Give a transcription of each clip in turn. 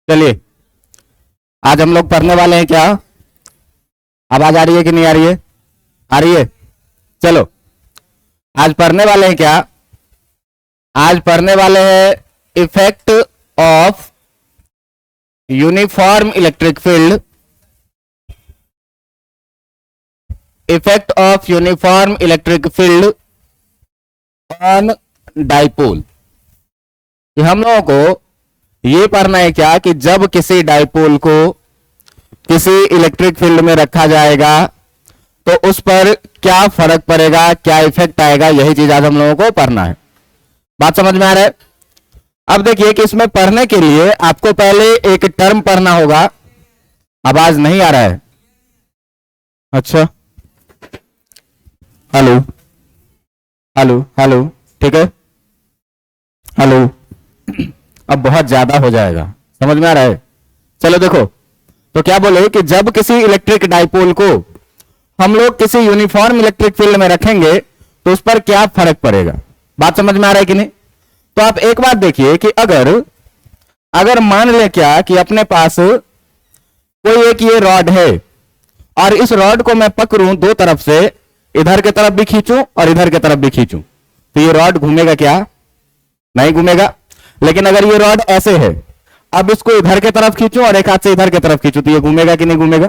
चलिए आज हम लोग पढ़ने वाले हैं क्या? आवाज आ रही है कि नहीं आ रही है? आ रही है। चलो आज पढ़ने वाले हैं क्या? आज पढ़ने वाले हैं effect of uniform electric field, effect of uniform electric field on dipole. कि हम लोगों को ये पढ़ना है क्या कि जब किसी डाइपोल को किसी इलेक्ट्रिक फील्ड में रखा जाएगा तो उस पर क्या फर्क पड़ेगा, क्या इफेक्ट आएगा, यही चीज आज हम लोगों को पढ़ना है। बात समझ में आ रहा है? अब देखिए कि इसमें पढ़ने के लिए आपको पहले एक टर्म पढ़ना होगा। आवाज नहीं आ रहा है? अच्छा, हेलो हेलो हेलो, ठीक है, हेलो। अब बहुत ज्यादा हो जाएगा, समझ में आ रहा है? चलो देखो, तो क्या बोले कि जब किसी इलेक्ट्रिक डाइपोल को हम लोग किसी यूनिफॉर्म इलेक्ट्रिक फील्ड में रखेंगे तो उस पर क्या फर्क पड़ेगा। बात समझ में आ रहा है कि नहीं? तो आप एक बात देखिए कि अगर मान ले क्या कि अपने पास कोई एक ये रॉड है और इस रॉड को मैं पकड़ूं दो तरफ से, इधर की तरफ भी खींचूं और इधर की तरफ भी खींचूं, तो ये रॉड घूमेगा क्या? नहीं घूमेगा। लेकिन अगर ये रॉड ऐसे है, अब इसको इधर की तरफ खींचूं और एक हाथ से इधर की तरफ खींचूं, तो ये घूमेगा कि नहीं घूमेगा?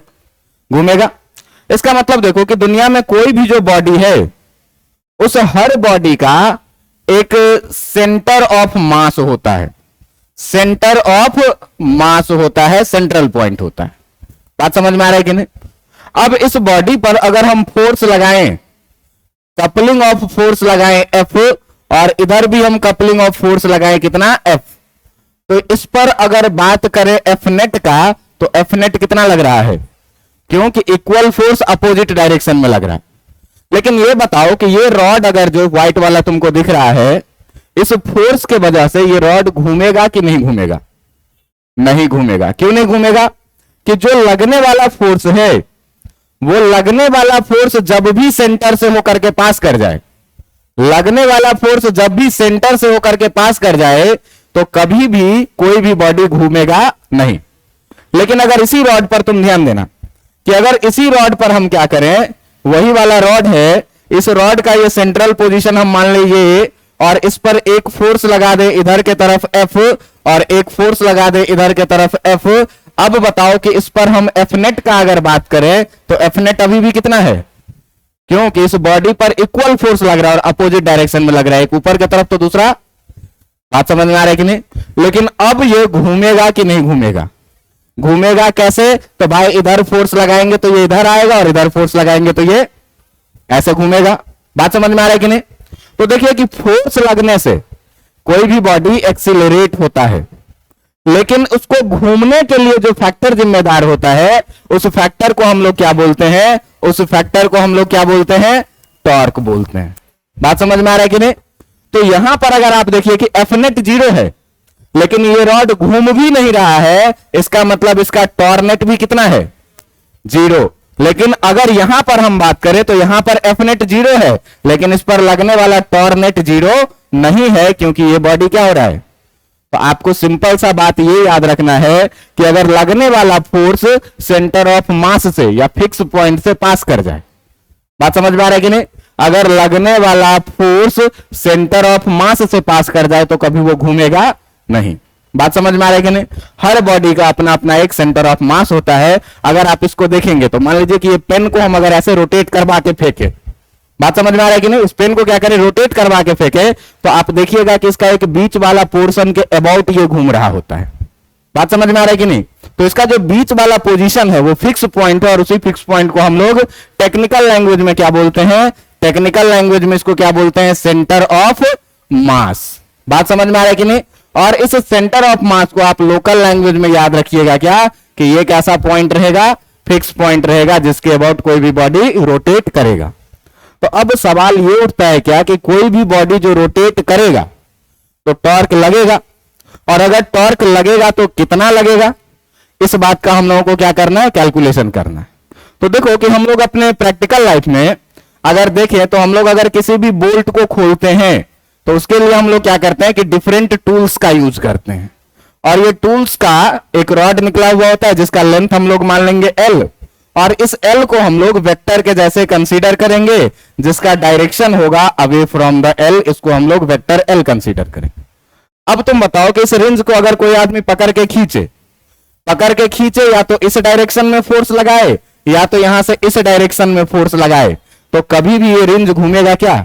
घूमेगा। इसका मतलब देखो कि दुनिया में कोई भी जो बॉडी है उस हर बॉडी का एक सेंटर ऑफ मास होता है, सेंटर ऑफ मास होता है, सेंट्रल पॉइंट होता है। बात समझ में आ रहा है कि नहीं? अब इस बॉडी पर अगर हम फोर्स लगाएं, कपलिंग ऑफ फोर्स लगाएं F, और इधर भी हम कपलिंग ऑफ फोर्स लगाएं कितना? F, तो इस पर अगर बात करें F नेट का, तो F नेट कितना लग रहा है? क्योंकि इक्वल फोर्स अपोजिट डायरेक्शन में लग रहा है। लेकिन ये बताओ कि ये रॉड अगर जो व्हाइट वाला तुमको दिख रहा है, इस फोर्स के वजह से ये रॉड घूमेगा कि नहीं घूमेगा? नहीं घूमेगा। क्यों नहीं घूमेगा? कि जो लगने वाला फोर्स है, वो लगने वाला फोर्स जब भी सेंटर से होकर के पास कर जाए, लगने वाला फोर्स जब भी सेंटर से होकर के पास कर जाए, तो कभी भी कोई भी बॉडी घूमेगा नहीं। लेकिन अगर इसी रॉड पर तुम ध्यान देना कि अगर इसी रॉड पर हम क्या करें, वही वाला रॉड है, इस रॉड का ये सेंट्रल पोजीशन हम मान लीजिए, और इस पर एक फोर्स लगा दे इधर के तरफ F और एक फोर्स लगा दे इधर के तरफ F। अब बताओ कि इस पर हम F नेट का अगर बात करें तो F नेट अभी भी कितना है? क्योंकि इस बॉडी पर इक्वल फोर्स लग रहा है और अपोजिट डायरेक्शन में लग रहा है, एक ऊपर की तरफ तो दूसरा। बात समझ में आ रहा है कि नहीं? लेकिन अब ये घूमेगा कि नहीं घूमेगा? घूमेगा। कैसे? तो भाई इधर फोर्स लगाएंगे तो ये इधर आएगा और इधर फोर्स लगाएंगे तो ये ऐसे घूमेगा। बात समझ में आ रहा है कि नहीं? तो देखिए कि फोर्स लगने से कोई भी बॉडी एक्सीलरेट होता है, लेकिन उसको घूमने के लिए जो फैक्टर जिम्मेदार होता है, उस फैक्टर को हम लोग क्या बोलते हैं? उस फैक्टर को हम लोग क्या बोलते हैं? टॉर्क बोलते हैं। बात समझ में आ रहा है कि नहीं? तो यहां पर अगर आप देखिए कि F नेट 0 है, लेकिन ये रॉड घूम भी नहीं रहा है, इसका मतलब इसका टॉर्नेट भी कितना है? 0। लेकिन अगर यहां पर हम बात करें तो यहां पर F नेट 0 है, लेकिन इस पर लगने वाला टॉर्नेट 0 नहीं है, क्योंकि ये बॉडी क्या हो रहा है? तो आपको सिंपल सा बात ये याद रखना है कि अगर लगने वाला फोर्स सेंटर ऑफ मास से या फिक्स पॉइंट से पास कर जाए, बात समझ में आ रहा है कि नहीं? अगर लगने वाला फोर्स सेंटर ऑफ मास से पास कर जाए तो कभी वो घूमेगा नहीं। बात समझ में आ रहा है कि नहीं? हर बॉडी का अपना अपना एक सेंटर ऑफ मास होता है। अगर आप इसको देखेंगे तो मान लीजिए कि ये पेन को हम अगर ऐसे रोटेट करवा के फेंके, बात समझ में आ रहा है कि नहीं? इस पेन को क्या करें? रोटेट करवा के फेंके, तो आप देखिएगा कि इसका एक बीच वाला पोर्शन के अबाउट ये घूम रहा होता है। बात समझ में आ रहा है कि नहीं? तो इसका जो बीच वाला पोजीशन है वो फिक्स पॉइंट है, और उसी फिक्स पॉइंट को हम लोग टेक्निकल लैंग्वेज में क्या बोलते हैं? टेक्निकल लैंग्वेज में इसको क्या बोलते हैं? Centre of mass. बात समझ में आ रहा है कि नहीं? और इस सेंटर ऑफ मास को आप लोकल लैंग्वेज में याद रखिएगा क्या कि ये कैसा पॉइंट रहेगा? फिक्स पॉइंट रहेगा, जिसके अबाउट कोई भी बॉडी रोटेट करेगा। तो अब सवाल ये उठता है क्या कि कोई भी बॉडी जो रोटेट करेगा तो टॉर्क लगेगा, और अगर टॉर्क लगेगा तो कितना लगेगा? इस बात का हम लोगों को क्या करना है? कैलकुलेशन करना है। तो देखो कि हम लोग अपने प्रैक्टिकल लाइफ में अगर देखें तो हम लोग अगर किसी भी बोल्ट को खोलते हैं तो उसके लिए हम लोग क्या करते हैं कि डिफरेंट टूल्स का यूज करते हैं। और ये टूल्स का एक रॉड निकला हुआ होता है जिसका लेंथ हम लोग मान लेंगे L, और इस L को हम लोग वेक्टर के जैसे कंसीडर करेंगे, जिसका डायरेक्शन होगा अवे फ्रॉम द L, इसको हम लोग वेक्टर L कंसीडर करेंगे। अब तुम बताओ कि इस रिंज को अगर कोई आदमी पकड़ के खींचे या तो इस डायरेक्शन में फोर्स लगाए या तो यहां से इस डायरेक्शन में फोर्स लगाए, तो कभी भी ये रिंज घूमेगा क्या?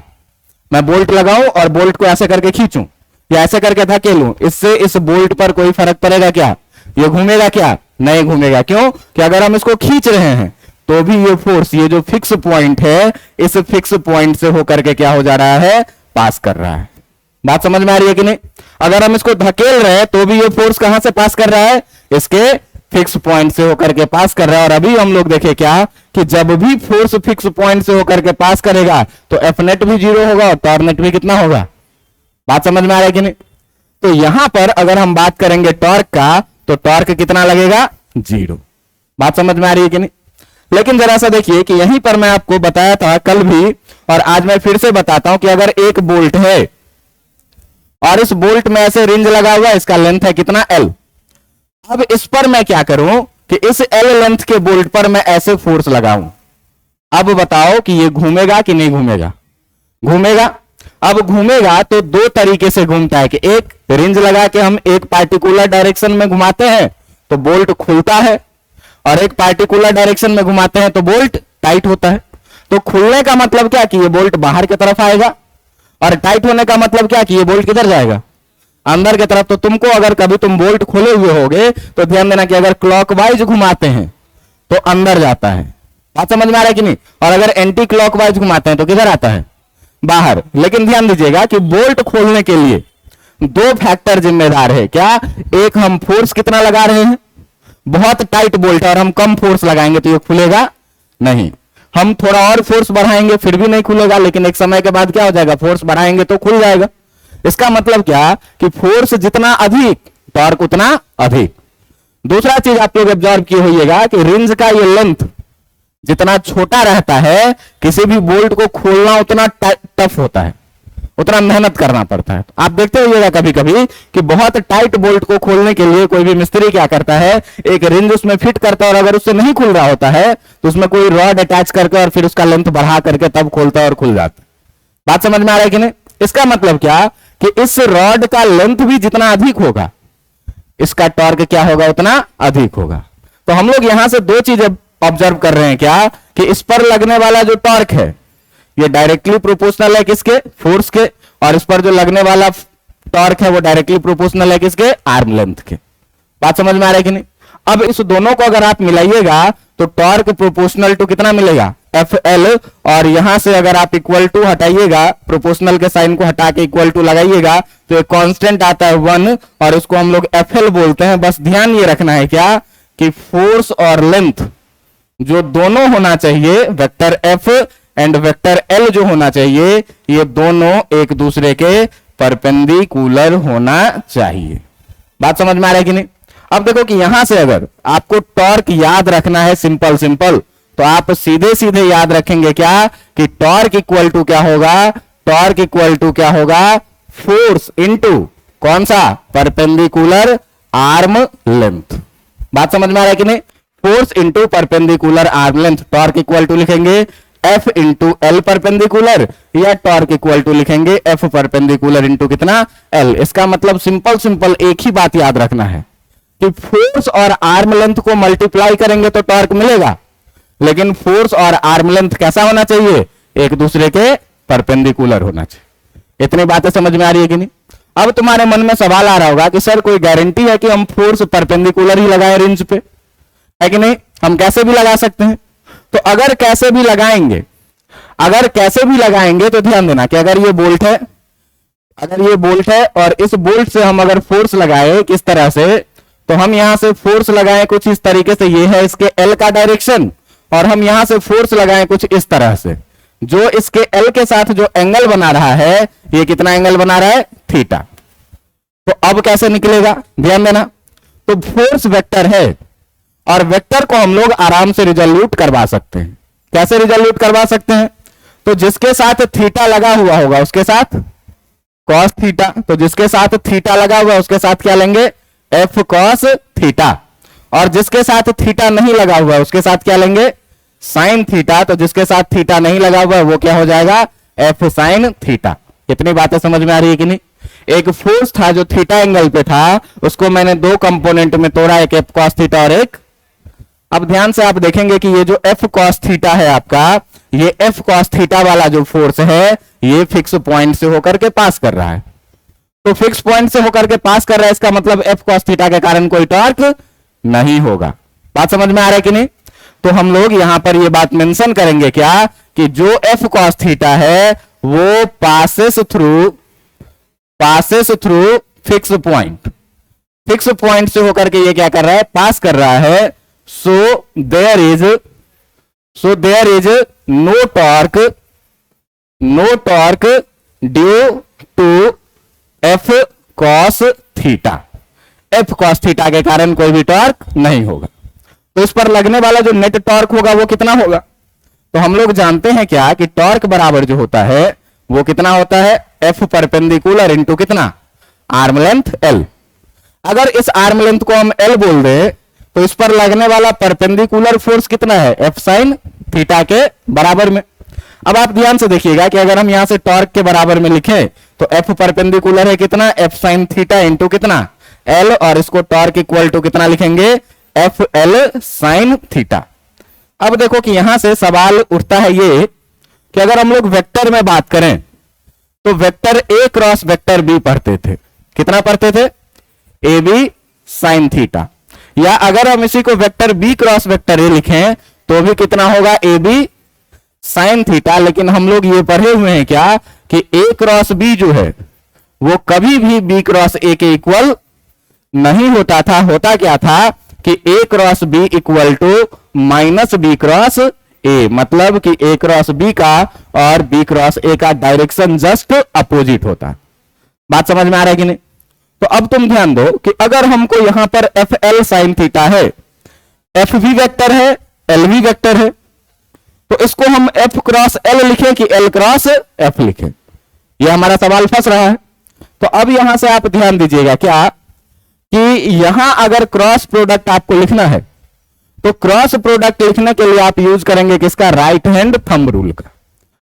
मैं बोल्ट लगाऊं और बोल्ट को ऐसे करके खींचूं या ऐसे करके धकेलूं, इससे इस बोल्ट पर कोई फर्क पड़ेगा क्या? ये घूमेगा क्या? नहीं घूमेगा। क्यों? कि अगर हम इसको खींच रहे हैं तो भी ये फोर्स, ये जो फिक्स पॉइंट है, इस फिक्स पॉइंट से होकर के क्या हो जा रहा है? पास कर रहा है। बात समझ में आ रही है कि नहीं? अगर हम इसको धकेल रहे हैं तो भी ये फोर्स कहां से पास कर रहा है? इसके फिक्स पॉइंट से होकर के पास कर रहा है। और अभी हम लोग देखें क्या कि जब भी फोर्स फिक्स पॉइंट से होकर के पास करेगा तो एफ नेट भी 0 होगा और टॉर्क नेट भी कितना होगा? बात समझ में आ रहा है कि नहीं? तो यहां पर अगर हम बात करेंगे टॉर्क का, तो टॉर्क कितना लगेगा? 0। बात समझ में आ रही है कि नहीं? लेकिन जरा सा देखिए कि यहीं पर मैं आपको बताया था कल भी और आज मैं फिर से बताता हूं कि अगर एक बोल्ट है और इस बोल्ट में ऐसे रिंज लगा हुआ है, इसका लेंथ है कितना? L। अब इस पर मैं क्या करूं कि इस L लेंथ के बोल्ट पर मैं ऐसे फोर्स लगाऊं। अब बताओ कि ये घूमेगा कि नहीं घूमेगा? घूमेगा। अब घूमेगा तो दो तरीके से घूमता है कि एक रिंज लगा के हम एक पार्टिकुलर डायरेक्शन में घुमाते हैं तो बोल्ट खुलता है, और एक पार्टिकुलर डायरेक्शन में घुमाते हैं तो बोल्ट टाइट होता है। तो खुलने का मतलब क्या कि ये बोल्ट बाहर की तरफ आएगा, और टाइट होने का मतलब क्या कि ये बोल्ट किधर जाएगा? अंदर की तरफ। तो तुमको अगर कभी तुम बोल्ट खोले हुए होगे तो ध्यान देना कि अगर क्लॉकवाइज घुमाते हैं तो अंदर जाता है। बात समझ में आ रहा है कि नहीं? और अगर एंटी क्लॉकवाइज घुमाते हैं तो किधर आता है? बाहर। लेकिन ध्यान दीजिएगा कि बोल्ट खोलने के लिए दो फैक्टर जिम्मेदार है। क्या? एक, हम फोर्स कितना लगा रहे हैं, बहुत टाइट बोल्ट है और हम कम फोर्स लगाएंगे तो ये खुलेगा नहीं। हम थोड़ा और फोर्स बढ़ाएंगे फिर भी नहीं खुलेगा, लेकिन एक समय के बाद क्या हो जाएगा? फोर्स बढ़ाएंगे तो खुल जाएगा। इसका मतलब क्या कि फोर्स जितना अधिक टॉर्क उतना अधिक। दूसरा चीज आप लोग ऑब्जर्व किए होइएगा कि रिंज का ये लेंथ जितना छोटा रहता है, किसी भी बोल्ट को खोलना उतना टफ होता है, उतना मेहनत करना पड़ता है। आप देखते होइएगा कभी कभी कि बहुत टाइट बोल्ट को खोलने के लिए कोई भी मिस्त्री क्या करता है, एक रिंज उसमें फिट करता है और अगर उससे नहीं खुल रहा होता है तो उसमें कोई रॉड अटैच करके और फिर उसका लेंथ बढ़ा करके तब खोलता है और खुल जाता है। बात समझ में आ रहा है कि नहीं? इसका मतलब क्या कि इस रॉड का लेंथ भी जितना अधिक होगा, इसका टॉर्क क्या होगा? उतना अधिक होगा। तो हम लोग यहां से दो चीजें ऑब्जर्व कर रहे हैं क्या कि इस पर लगने वाला जो टॉर्क है ये डायरेक्टली प्रोपोर्शनल है किसके? फोर्स के। और इस पर जो लगने वाला टॉर्क है वो डायरेक्टली प्रोपोर्शनल है किसके? आर्म लेंथ के। बात समझ में आ रहा है कि नहीं? अब इस दोनों को अगर आप मिलाइएगा तो टॉर्क प्रोपोर्शनल टू कितना मिलेगा? FL। और यहां से अगर आप इक्वल टू हटाइएगा, प्रोपोर्शनल के साइन को हटा के इक्वल टू लगाइएगा तो एक कांस्टेंट आता है 1 और उसको हम लोग FL बोलते हैं। बस ध्यान ये रखना है क्या कि फोर्स और लेंथ जो दोनों होना चाहिए, vector F and vector L जो होना चाहिए, ये दोनों एक दूसरे के परपेंडिकुलर होना चाहिए। बात समझ में आ रहा है कि नहीं? अब देखो कि यहां से अगर आपको टॉर्क याद रखना है सिंपल तो आप सीधे सीधे याद रखेंगे क्या कि टॉर्क इक्वल टू क्या होगा? टॉर्क इक्वल टू क्या होगा? फोर्स इनटू कौन सा? Perpendicular arm length. बात समझ में आ रहा है कि नहीं? Force into perpendicular arm length. Torque equal to लिखेंगे F इंटू L परपेंडिकुलर, या टॉर्क इक्वल टू लिखेंगे F परपेंडिकुलर इंटू कितना? L। इसका मतलब सिंपल एक ही बात याद रखना है कि फोर्स और आर्म लेंथ को मल्टीप्लाई करेंगे तो टॉर्क मिलेगा, लेकिन फोर्स और आर्म लेंथ कैसा होना चाहिए? एक दूसरे के परपेंडिकुलर होना चाहिए। इतनी बातें समझ में आ रही है कि नहीं? अब तुम्हारे मन में सवाल आ रहा होगा कि सर कोई गारंटी है कि हम फोर्स परपेंडिकुलर ही लगाए रिंज पे, है कि नहीं? हम कैसे भी लगा सकते हैं। तो अगर कैसे भी लगाएंगे तो ध्यान देना कि अगर ये बोल्ट है और इस बोल्ट से हम अगर फोर्स लगाए किस तरह से, तो हम यहां से फोर्स लगाएं कुछ इस तरीके से, ये है इसके L का डायरेक्शन, और हम यहां से फोर्स लगाएं कुछ इस तरह से, जो इसके L के साथ जो एंगल बना रहा है, ये कितना एंगल बना रहा है? थीटा। तो अब कैसे निकलेगा? ध्यान देना। तो फोर्स वेक्टर है और वेक्टर को हम लोग आराम से रिजोल्यूट करवा सकते हैं। कैसे रिजोल्यूट करवा सकते हैं? तो जिसके साथ थीटा लगा हुआ होगा उसके साथ कॉस थीटा, तो जिसके साथ थीटा लगा हुआ उसके साथ क्या लेंगे? एफ कॉस थीटा, और जिसके साथ थीटा नहीं लगा हुआ है उसके साथ क्या लेंगे, साइन थीटा। तो जिसके साथ थीटा नहीं लगा हुआ है वो क्या हो जाएगा, एफ साइन थीटा। कितनी बातें समझ में आ रही है कि नहीं। एक फोर्स था जो थीटा एंगल पे था, उसको मैंने दो कंपोनेंट में तोड़ा, एक एफ कॉस थीटा और एक, अब ध्यान से आप देखेंगे कि ये जो एफ कॉस थीटा है आपका, ये एफ कॉस थीटा वाला जो फोर्स है ये फिक्स पॉइंट से होकर के पास कर रहा है। तो फिक्स पॉइंट से होकर के पास कर रहा है, इसका मतलब एफ कॉस थीटा के कारण कोई टॉर्क नहीं होगा। बात समझ में आ रहा है कि नहीं। तो हम लोग यहां पर ये बात मेंशन करेंगे क्या, कि जो एफ कॉस थीटा है वो passes through fix point, fix point से होकर के ये क्या कर रहा है, पास कर रहा है। So there is no torque due to f cos theta, f cos theta के कारण कोई भी टॉर्क नहीं होगा। तो इस पर लगने वाला जो नेट टॉर्क होगा वो कितना होगा, तो हम लोग जानते हैं क्या कि टॉर्क बराबर जो होता है वो कितना होता है, एफ परपेंडिकुलर इंटू कितना, आर्म लेंथ एल। अगर इस आर्म लेंथ को हम एल बोल दें तो इस पर लगने वाला परपेंडिकुलर फोर्स कितना है, एफ साइन थीटा के बराबर में। अब आप ध्यान से देखिएगा कि अगर हम यहां से टॉर्क के बराबर में लिखें तो एफ परपेंडिकुलर है कितना, एफ साइन थीटा इंटू कितना, एल, और इसको टॉर्क इक्वल टू कितना लिखेंगे, एफ एल साइन थीटा। अब देखो कि यहां से सवाल उठता है ये कि अगर हम लोग वेक्टर में बात करें तो vector a cross vector b पढ़ते थे, कितना पढ़ते थे, ए बी साइन थीटा, या अगर हम इसी को vector B cross vector A लिखें तो भी कितना होगा, ए बी साइन थीटा। लेकिन हम लोग ये पढ़े हुए हैं क्या कि ए क्रॉस बी जो है वो कभी भी बी क्रॉस ए के इक्वल नहीं होता था। होता क्या था कि a cross b equal to minus b cross a, मतलब कि ए क्रॉस बी का और बी क्रॉस ए का डायरेक्शन जस्ट अपोजिट होता। बात समझ में आ रहा है कि नहीं। तो अब तुम ध्यान दो कि अगर हमको यहां पर एफ एल साइन थीटा है, एफ भी वेक्टर है एल भी वेक्टर है, तो इसको हम एफ क्रॉस एल लिखें कि एल क्रॉस एफ लिखें, यह हमारा सवाल फंस रहा है। तो अब यहां से आप ध्यान दीजिएगा क्या कि यहां अगर क्रॉस प्रोडक्ट आपको लिखना है तो क्रॉस प्रोडक्ट लिखने के लिए आप यूज करेंगे किसका, राइट हैंड थंब रूल का।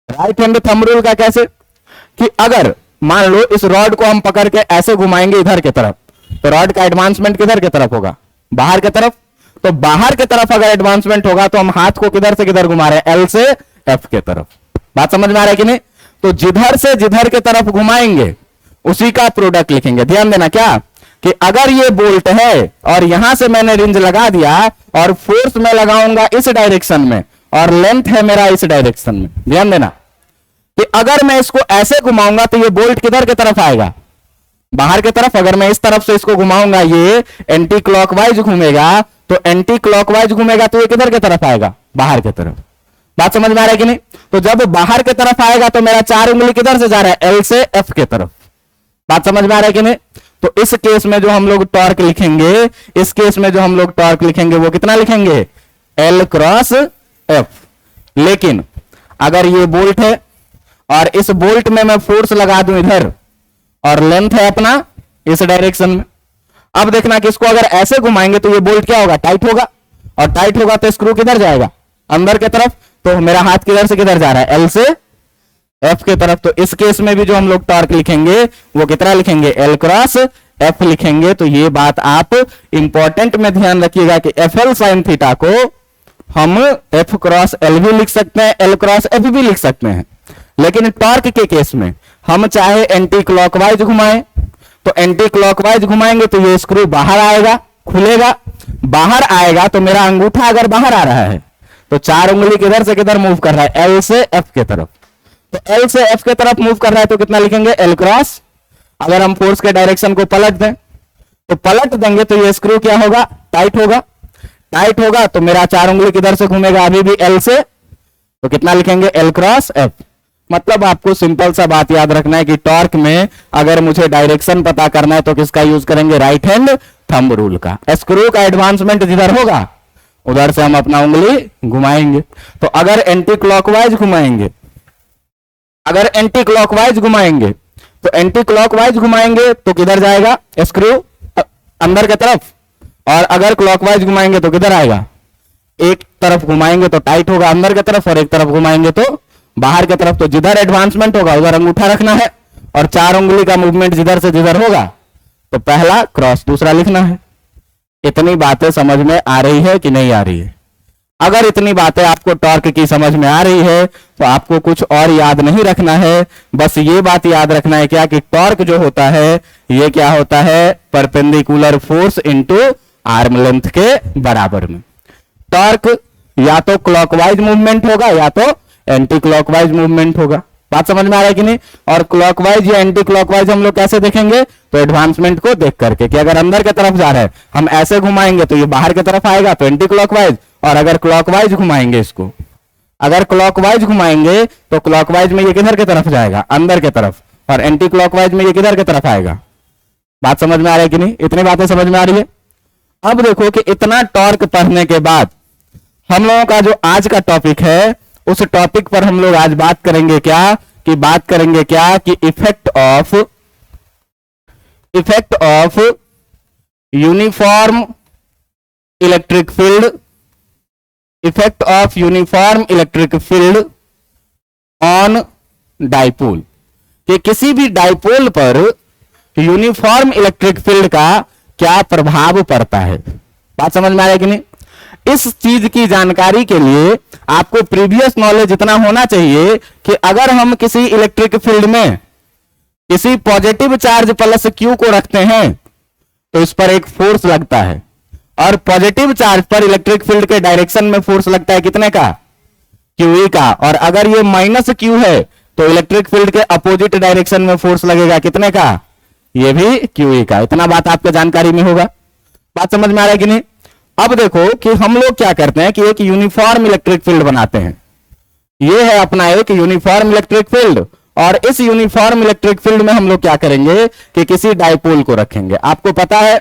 राइट हैंड थंब रूल का कैसे, कि अगर मान लो इस रॉड को हम पकड़ के ऐसे घुमाएंगे इधर की तरफ, तो रॉड का एडवांसमेंट किधर की तरफ होगा, बाहर की तरफ। तो बाहर की तरफ अगर एडवांसमेंट होगा तो हम हाथ को किधर से किधर घुमा रहे हैं, एल से एफ के तरफ। बात समझ में आ रहा है कि नहीं। तो जिधर से जिधर के तरफ घुमाएंगे उसी का प्रोडक्ट लिखेंगे। ध्यान देना क्या कि अगर ये बोल्ट है और यहां से मैंने रिंज लगा दिया और फोर्स में लगाऊंगा इस डायरेक्शन में और लेंथ है मेरा इस डायरेक्शन में, ध्यान देना कि अगर मैं इसको ऐसे घुमाऊंगा तो ये बोल्ट किधर की तरफ आएगा, बाहर की तरफ। अगर मैं इस तरफ से इसको घुमाऊंगा ये एंटी क्लॉकवाइज घूमेगा, तो एंटी क्लॉकवाइज घूमेगा तो ये किधर की तरफ आएगा, बाहर की तरफ। बात समझ में आ रहा है कि नहीं। तो जब बाहर की तरफ आएगा तो मेरा 4 उंगली किधर से जा रहा है, एल से एफ की तरफ। बात समझ में आ रहा है कि नहीं। तो इस केस में जो हम लोग टॉर्क लिखेंगे, इस केस में जो हम लोग टॉर्क लिखेंगे वो कितना लिखेंगे, एल क्रॉस एफ। लेकिन अगर ये बोल्ट है और इस बोल्ट में मैं फोर्स लगा दूं इधर और लेंथ है अपना इस डायरेक्शन में, अब देखना कि इसको अगर ऐसे घुमाएंगे तो ये बोल्ट क्या होगा, टाइट होगा, और टाइट होगा तो स्क्रू किधर जाएगा, अंदर की तरफ। तो मेरा हाथ किधर से किधर जा रहा है, एल से एफ की तरफ। तो इस केस में भी जो हम लोग टॉर्क लिखेंगे वो कितना लिखेंगे, एल क्रॉस एफ लिखेंगे। तो ये बात आप इंपॉर्टेंट में ध्यान रखिएगा कि एफ एल साइन थीटा को हम एफ क्रॉस एल भी लिख सकते हैं, एल क्रॉस एफ भी लिख सकते हैं। लेकिन टॉर्क के केस में हम चाहे एंटी क्लॉकवाइज घुमाएं तो एंटी क्लॉकवाइज घुमाएंगे तो ये स्क्रू बाहर आएगा, खुलेगा। बाहर आएगा तो मेरा अंगूठा अगर बाहर आ रहा है तो 4 उंगली किधर से किधर मूव कर रहा है, एल से एफ की तरफ। तो एल से एफ की तरफ मूव कर रहा है तो कितना लिखेंगे, एल क्रॉस। अगर हम फोर्स के डायरेक्शन को पलट दें तो पलट देंगे तो ये स्क्रू क्या होगा, टाइट होगा। टाइट होगा तो मेरा 4 उंगली किधर से घूमेगा, अभी भी एल से। तो कितना लिखेंगे, एल क्रॉस एफ। मतलब आपको सिंपल सा बात याद रखना है कि टॉर्क में अगर मुझे डायरेक्शन पता करना है तो किसका यूज करेंगे, राइट हैंड थंब रूल का। स्क्रू का एडवांसमेंट जिधर होगा उधर से हम अपना उंगली घुमाएंगे। तो अगर एंटी क्लॉकवाइज घुमाएंगे, अगर एंटी क्लॉकवाइज घुमाएंगे तो एंटी क्लॉकवाइज घुमाएंगे तो किधर जाएगा स्क्रू, अंदर की तरफ, और अगर क्लॉकवाइज घुमाएंगे तो किधर आएगा, एक तरफ घुमाएंगे तो टाइट होगा अंदर की तरफ, और एक तरफ घुमाएंगे तो बाहर की तरफ। तो जिधर एडवांसमेंट होगा उधर अंगूठा रखना है, और 4 उंगली का मूवमेंट जिधर से जिधर होगा तो पहला क्रॉस दूसरा लिखना है। इतनी बातें समझ में आ रही है कि नहीं आ रही है? अगर इतनी बातें आपको टॉर्क की समझ में आ रही है तो आपको कुछ और याद नहीं रखना है, बस ये बात याद रखना है क्या, कि टॉर्क जो होता है ये क्या होता है, perpendicular force into arm length के बराबर में। टॉर्क या तो क्लॉकवाइज मूवमेंट होगा या तो एंटी क्लॉकवाइज मूवमेंट होगा। बात समझ में आ रहा है कि नहीं? और क्लॉकवाइज या एंटी क्लॉकवाइज हम लोग कैसे देखेंगे, तो एडवांसमेंट को देख करके, कि अगर अंदर की तरफ जा रहा है हम ऐसे घुमाएंगे तो ये बाहर की तरफ आएगा तो एंटी क्लॉकवाइज, और अगर क्लॉकवाइज घुमाएंगे इसको, अगर क्लॉकवाइज घुमाएंगे तो क्लॉकवाइज में ये किधर की तरफ जाएगा, अंदर की तरफ, और एंटी क्लॉकवाइज में ये किधर की तरफ आएगा। बात समझ में आ रही है कि नहीं? इतनी बातें समझ में आ रही है? अब देखो कि इतना टॉर्क पढ़ने के बाद हम लोगों का जो आज का टॉपिक है उस टॉपिक पर हम लोग आज बात करेंगे क्या, कि बात करेंगे क्या कि effect of uniform electric field, effect of uniform electric field on dipole, कि किसी भी डाइपोल पर यूनिफॉर्म इलेक्ट्रिक फील्ड का क्या प्रभाव पड़ता है। बात समझ में आ रहा है कि नहीं? इस चीज की जानकारी के लिए आपको प्रीवियस नॉलेज इतना होना चाहिए कि अगर हम किसी इलेक्ट्रिक फील्ड में किसी पॉजिटिव चार्ज प्लस क्यू को रखते हैं तो इस पर एक फोर्स लगता है, और पॉजिटिव चार्ज पर इलेक्ट्रिक फील्ड के डायरेक्शन में फोर्स लगता है कितने का, क्यूई का। और अगर ये माइनस क्यू है तो इलेक्ट्रिक फील्ड के अपोजिट डायरेक्शन में फोर्स लगेगा कितने का, ये भी क्यूई का। इतना बात आपके जानकारी में होगा। बात समझ में आ रहा है कि नहीं? अब देखो कि हम लोग क्या करते हैं कि एक यूनिफॉर्म इलेक्ट्रिक फील्ड बनाते हैं। ये है अपना एक यूनिफॉर्म इलेक्ट्रिक फील्ड, और इस यूनिफॉर्म इलेक्ट्रिक फील्ड में हम लोग क्या करेंगे कि किसी डाइपोल को रखेंगे। आपको पता है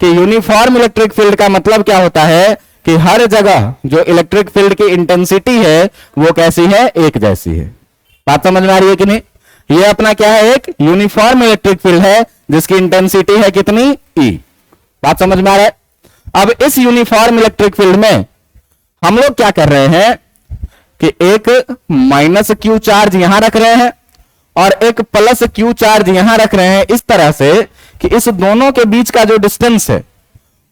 कि यूनिफॉर्म इलेक्ट्रिक फील्ड का मतलब क्या होता है, कि हर जगह जो इलेक्ट्रिक फील्ड की इंटेंसिटी है वो कैसी है, एक जैसी है। बात समझ में आ रही है कि नहीं? ये अपना क्या है, एक यूनिफॉर्म इलेक्ट्रिक फील्ड है जिसकी इंटेंसिटी है कितनी, ई। बात समझ में आ रहा है? अब इस यूनिफॉर्म इलेक्ट्रिक फील्ड में हम लोग क्या कर रहे हैं कि एक माइनस क्यू चार्ज यहां रख रहे हैं और एक प्लस क्यू चार्ज यहां रख रहे हैं, इस तरह से कि इस दोनों के बीच का जो डिस्टेंस है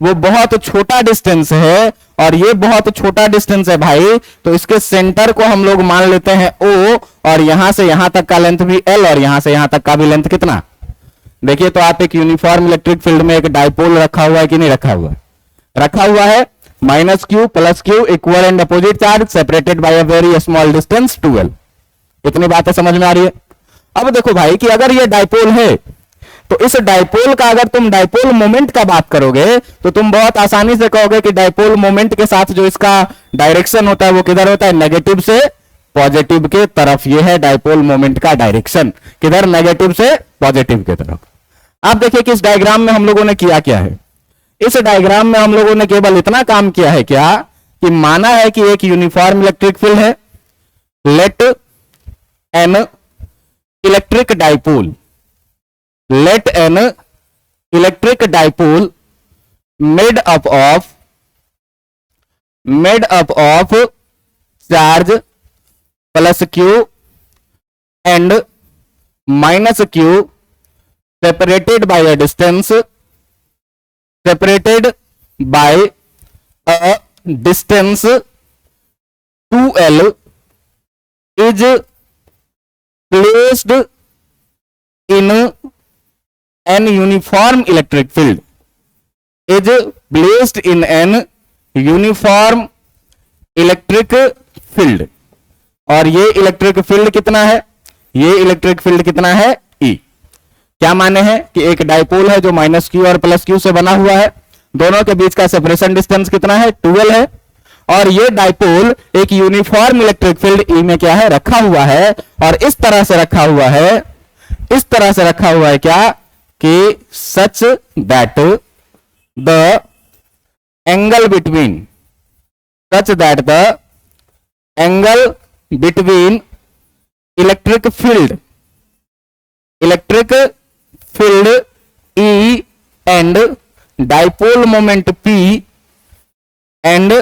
वो बहुत छोटा डिस्टेंस है, और ये बहुत छोटा डिस्टेंस है भाई, तो इसके सेंटर को हम लोग मान लेते हैं O, और यहां से यहां तक का लेंथ भी L, और यहां से यहां तक का भी लेंथ कितना। देखिए तो आप एक यूनिफॉर्म इलेक्ट्रिक फील्ड में एक डाइपोल रखा हुआ है कि नहीं रखा हुआ है, रखा हुआ है। Minus Q plus Q equal and opposite charge separated by a very small distance 2L। इतनी बातें समझ में आ रही है? अब देखो भाई कि अगर ये डाइपोल है तो इस डाइपोल का अगर तुम डाइपोल मोमेंट का बात करोगे तो तुम बहुत आसानी से कहोगे कि डाइपोल मोमेंट के साथ जो इसका डायरेक्शन होता है वो किधर होता है, नेगेटिव से पॉजिटिव के तरफ। ये है डाइपोल मोमेंट का डायरेक्शन, किधर, नेगेटिव से पॉजिटिव की तरफ। आप देखिए कि इस डायग्राम में हम लोगों ने किया क्या है। इस डायग्राम में हम लोगों ने केवल इतना काम किया है क्या, कि माना है कि एक यूनिफॉर्म इलेक्ट्रिक फील्ड है, let an electric dipole, let an electric dipole made up of charge plus q and minus q separated by a distance (2L) is placed in an uniform electric field, is placed in an uniform electric field। और ये electric field कितना है, ये electric field कितना है, E। क्या माने हैं कि एक डाइपोल है जो माइनस क्यू और प्लस क्यू से बना हुआ है, दोनों के बीच का सेपरेशन डिस्टेंस कितना है, 2L है, और ये डाइपोल एक यूनिफॉर्म इलेक्ट्रिक फील्ड E में क्या है, रखा हुआ है। और इस तरह से रखा हुआ है, इस तरह से रखा हुआ है क्या, कि such that the angle between electric field E and dipole moment P and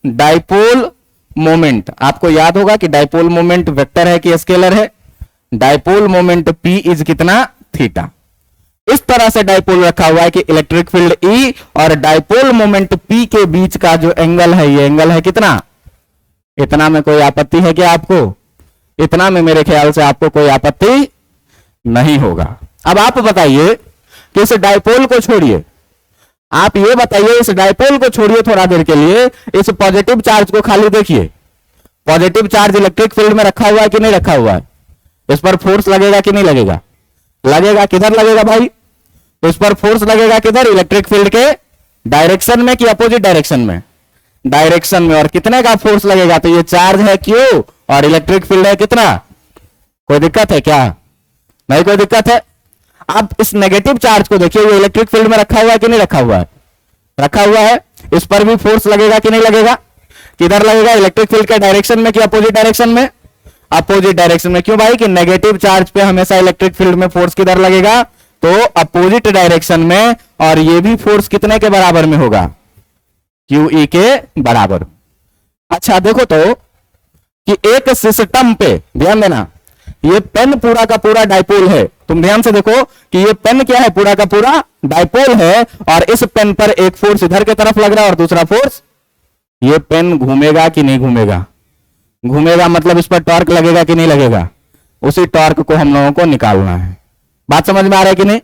dipole moment, आपको याद होगा कि डाइपोल मोमेंट वेक्टर है कि स्केलर है, डाइपोल मोमेंट P इज कितना, थीटा। इस तरह से डाइपोल रखा हुआ है कि इलेक्ट्रिक फील्ड E और डाइपोल मोमेंट P के बीच का जो एंगल है, ये एंगल है कितना, इतना में कोई आपत्ति है क्या आपको? इतना में मेरे ख्याल से आपको कोई आपत्ति नहीं होगा। अब आप बताइए कि इस डाइपोल को छोड़िए, आप ये बताइए इस डाइपोल को छोड़िए थोड़ा देर के लिए, इस पॉजिटिव चार्ज को खाली देखिए। पॉजिटिव चार्ज इलेक्ट्रिक फील्ड में रखा हुआ है कि नहीं रखा हुआ है? इस पर फोर्स लगेगा कि नहीं लगेगा? लगेगा। किधर लगेगा भाई? तो इस पर फोर्स लगेगा किधर, इलेक्ट्रिक फील्ड के डायरेक्शन में कि अपोजिट डायरेक्शन में? डायरेक्शन में। और कितने का फोर्स लगेगा? तो ये चार्ज है Q और इलेक्ट्रिक फील्ड है कितना? कोई दिक्कत है क्या? नहीं कोई दिक्कत है। अब इस नेगेटिव चार्ज को देखिए, ये इलेक्ट्रिक फील्ड में रखा हुआ है कि नहीं रखा हुआ है? रखा हुआ है। इस पर भी फोर्स लगेगा कि नहीं लगेगा? किधर लगेगा, इलेक्ट्रिक फील्ड के डायरेक्शन में कि अपोजिट डायरेक्शन में? अपोजिट डायरेक्शन में। क्यों भाई? कि नेगेटिव चार्ज पे हमेशा इलेक्ट्रिक फील्ड में फोर्स किधर लगेगा, तो अपोजिट डायरेक्शन में। और ये भी फोर्स कितने के बराबर में होगा, QE के बराबर। अच्छा देखो तो कि एक सिस्टम पे ध्यान देना, ये पेन पूरा का पूरा डाइपोल है। तुम ध्यान से देखो कि ये पेन क्या है, पूरा का पूरा डाइपोल है। और इस पेन पर एक फोर्स इधर की तरफ लग रहा है और दूसरा फोर्स, ये पेन घूमेगा कि नहीं घूमेगा? घूमेगा, मतलब इस पर टॉर्क लगेगा कि नहीं लगेगा? उसी टॉर्क को हम लोगों को निकालना है। बात समझ में आ रहा है कि नहीं?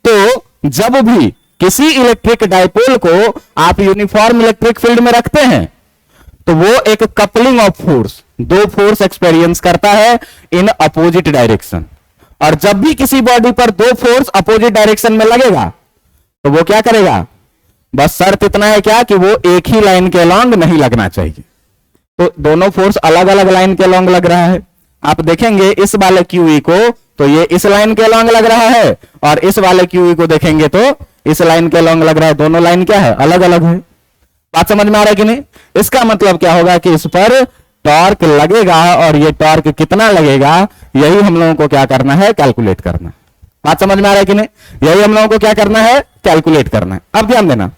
तो जब भी किसी इलेक्ट्रिक डाइपोल को आप यूनिफॉर्म इलेक्ट्रिक फील्ड में रखते हैं, तो वो एक कपलिंग ऑफ फोर्स, दो फोर्स एक्सपीरियंस करता है इन अपोजिट डायरेक्शन। और जब भी किसी बॉडी पर दो फोर्स अपोजिट डायरेक्शन में लगेगा, तो वो क्या करेगा? बस शर्त इतना है क्या, कि वो एक ही लाइन के लॉन्ग नहीं लगना चाहिए। तो दोनों फोर्स अलग अलग लाइन के लॉन्ग लग रहा है। आप देखेंगे इस वाले QE को, तो ये इस लाइन के लॉन्ग लग रहा है, और इस वाले QE को देखेंगे तो इस लाइन के लॉन्ग लग रहा है। दोनों लाइन क्या है, अलग अलग है। बात समझ में आ रहा है कि नहीं? इसका मतलब क्या होगा कि इस पर टॉर्क लगेगा, और ये टॉर्क कितना लगेगा, यही हम लोगों को क्या करना है, कैलकुलेट करना है। बात समझ में आ रहा है कि नहीं? यही हम लोगों को क्या करना है, कैलकुलेट करना है। अब ध्यान देना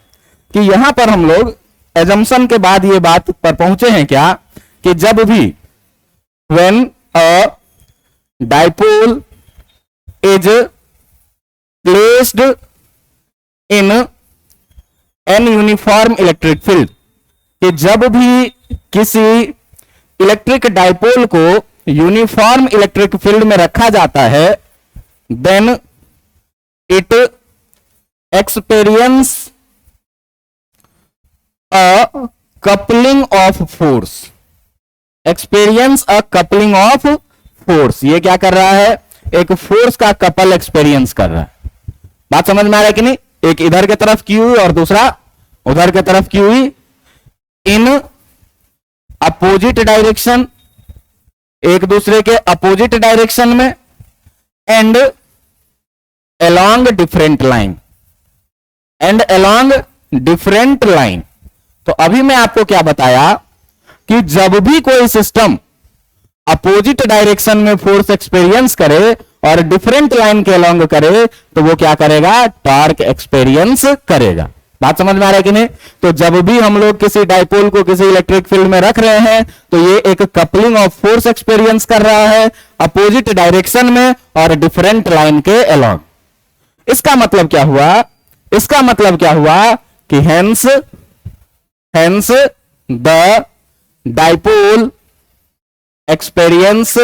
कि यहां पर हम लोग एजम्पशन के बाद ये बात पर पहुंचे हैं क्या, कि जब भी when a dipole is placed in an uniform electric field, कि जब भी किसी इलेक्ट्रिक डाइपोल को यूनिफॉर्म इलेक्ट्रिक फील्ड में रखा जाता है, then it experience a coupling of force. Experience a coupling of force, ये क्या कर रहा है, एक फोर्स का कपल एक्सपीरियंस कर रहा है। बात समझ में आ रहा है कि नहीं? एक इधर की तरफ QE और दूसरा उधर की तरफ QE इन अपोजिट डायरेक्शन, एक दूसरे के अपोजिट डायरेक्शन में, and along different line, and along different line. तो अभी मैं आपको क्या बताया कि जब भी कोई सिस्टम अपोजिट डायरेक्शन में फोर्स एक्सपीरियंस करे और डिफरेंट लाइन के अलोंग करे, तो वो क्या करेगा, टॉर्क एक्सपीरियंस करेगा। बात समझ में आ रहा है कि नहीं? तो जब भी हम लोग किसी डाइपोल को किसी इलेक्ट्रिक फील्ड में रख रहे हैं, तो ये एक कपलिंग ऑफ फोर्स एक्सपीरियंस कर रहा है अपोजिट डायरेक्शन में और डिफरेंट लाइन के अलोंग। इसका मतलब क्या हुआ, इसका मतलब क्या हुआ कि hence the dipole experience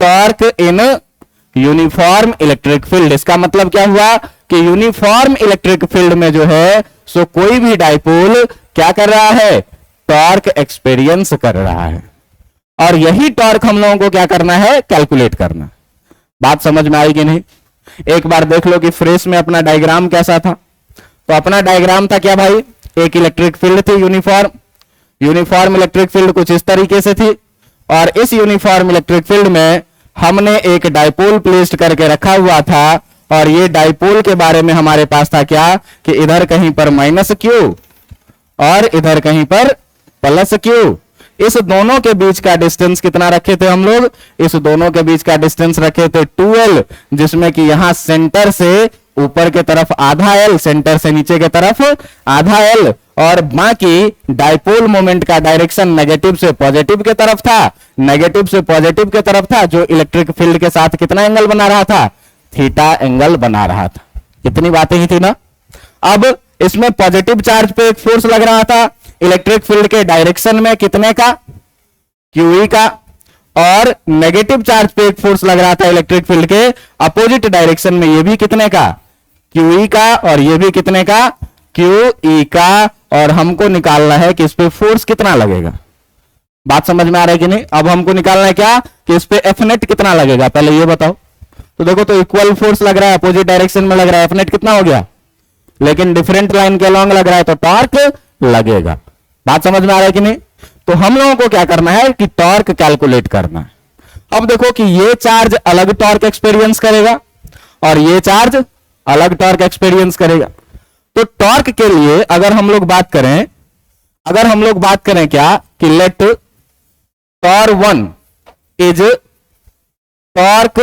torque in uniform electric field. इसका मतलब क्या हुआ कि यूनिफॉर्म इलेक्ट्रिक फील्ड में जो है सो कोई भी डाइपोल क्या कर रहा है, टॉर्क एक्सपीरियंस कर रहा है। और यही टॉर्क हम लोगों को क्या करना है, कैलकुलेट करना। बात समझ में आई कि नहीं? एक बार देख लो कि फ्रेश में अपना डायग्राम कैसा था। तो अपना डायग्राम था क्या भाई, एक इलेक्ट्रिक फील्ड थी यूनिफॉर्म इलेक्ट्रिक फील्ड कुछ इस तरीके से थी, और इस यूनिफॉर्म इलेक्ट्रिक फील्ड में हमने एक डाइपोल प्लेस्ड करके रखा हुआ था। और ये डाइपोल के बारे में हमारे पास था क्या, कि इधर कहीं पर -Q और इधर कहीं पर +Q। इस दोनों के बीच का डिस्टेंस कितना रखे थे हम लोग? इस दोनों के बीच का डिस्टेंस रखे थे 2l, जिसमें कि यहां सेंटर से ऊपर के तरफ आधा l, सेंटर से नीचे के तरफ आधा l, और बाकी डाइपोल मोमेंट का डायरेक्शन नेगेटिव से पॉजिटिव के तरफ था, नेगेटिव से पॉजिटिव के तरफ था, जो इलेक्ट्रिक फील्ड के साथ कितना एंगल बना रहा था? थीटा एंगल बना रहा था। इतनी बातें ही थी ना। अब इसमें पॉजिटिव चार्ज पे एक फोर्स लग रहा था इलेक्ट्रिक फील्ड के डायरेक्शन में, कितने का? QE का, और नेगेटिव चार्ज पे एक फोर्स लग रहा था इलेक्ट्रिक फील्ड के अपोजिट डायरेक्शन में, ये भी कितने का? QE का, और ये भी कितने का? QE का। और हमको निकालना है कि इस पे फोर्स कितना लगेगा। बात समझ में आ रहा है कि नहीं? अब हमको निकालना है क्या कि इस पे F नेट कितना लगेगा, पहले ये बताओ। तो देखो, तो इक्वल फोर्स लग रहा है, अपोजिट डायरेक्शन में लग रहा है, F नेट कितना हो गया? लेकिन डिफरेंट लाइन के लॉन्ग लग रहा है तो टॉर्क लगेगा। बात समझ में आ रहा है कि नहीं? तो हम लोगों को क्या करना है कि टॉर्क कैलकुलेट करना है। अब देखो कि ये चार्ज अलग टॉर्क एक्सपीरियंस करेगा और ये चार्ज अलग टॉर्क एक्सपीरियंस करेगा। तो टॉर्क के लिए अगर हम लोग बात करें क्या कि let TOR1 is torque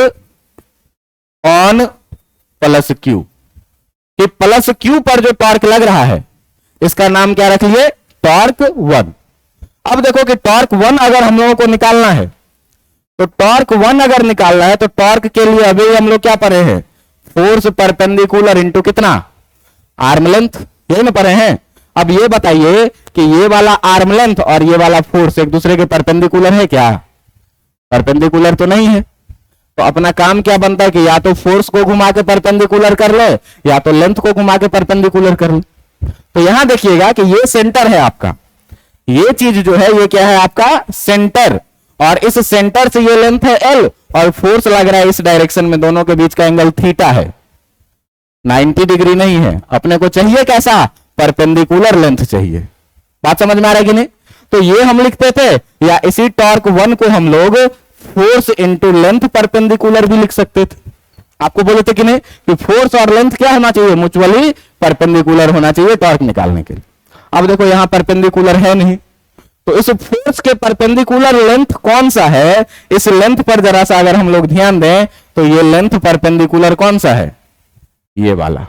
on plus Q, कि प्लस Q पर जो टॉर्क लग रहा है इसका नाम क्या रख लिए? टॉर्क 1। अब देखो कि टॉर्क 1 अगर हम लोगों को निकालना है तो टॉर्क 1 अगर निकालना है तो टॉर्क के लिए अभी हम लोग क्या पढ़े हैं? फोर्स परपेंडिकुलर इनटू कितना? आर्म लेंथ, यही ना पढ़े हैं। अब ये बताइए कि ये वाला आर्म लेंथ और ये वाला फोर्स एक दूसरे के परपेंडिकुलर है क्या? परपेंडिकुलर तो नहीं है। तो अपना काम क्या बनता है कि या तो फोर्स को घुमा के परपेंडिकुलर कर ले या तो लेंथ को घुमा के परपेंडिकुलर कर ले। तो यहां देखिएगा कि ये सेंटर है आपका, ये चीज जो है ये क्या है आपका? सेंटर, और इस सेंटर से ये लेंथ है L और फोर्स लग रहा है इस डायरेक्शन में, दोनों के बीच का एंगल थीटा है, 90 डिग्री नहीं है। अपने को चाहिए कैसा? परपेंडिकुलर लेंथ चाहिए। बात समझ में आ रहा है कि नहीं? तो ये हम लिखते थे, या इसी टॉर्क 1 को हम लोग फोर्स इंटू लेंथ परपेंडिकुलर भी लिख सकते थे। आपको बोले थे कि नहीं कि फोर्स और लेंथ क्या होना चाहिए? म्यूचुअली परपेंडिकुलर होना चाहिए टॉर्क निकालने के लिए। अब देखो यहां परपेंडिकुलर है नहीं, तो इस फोर्स के परपेंडिकुलर लेंथ कौन सा है? इस लेंथ पर जरा सा अगर हम लोग ध्यान दें तो ये लेंथ परपेंडिकुलर कौन सा है? ये वाला।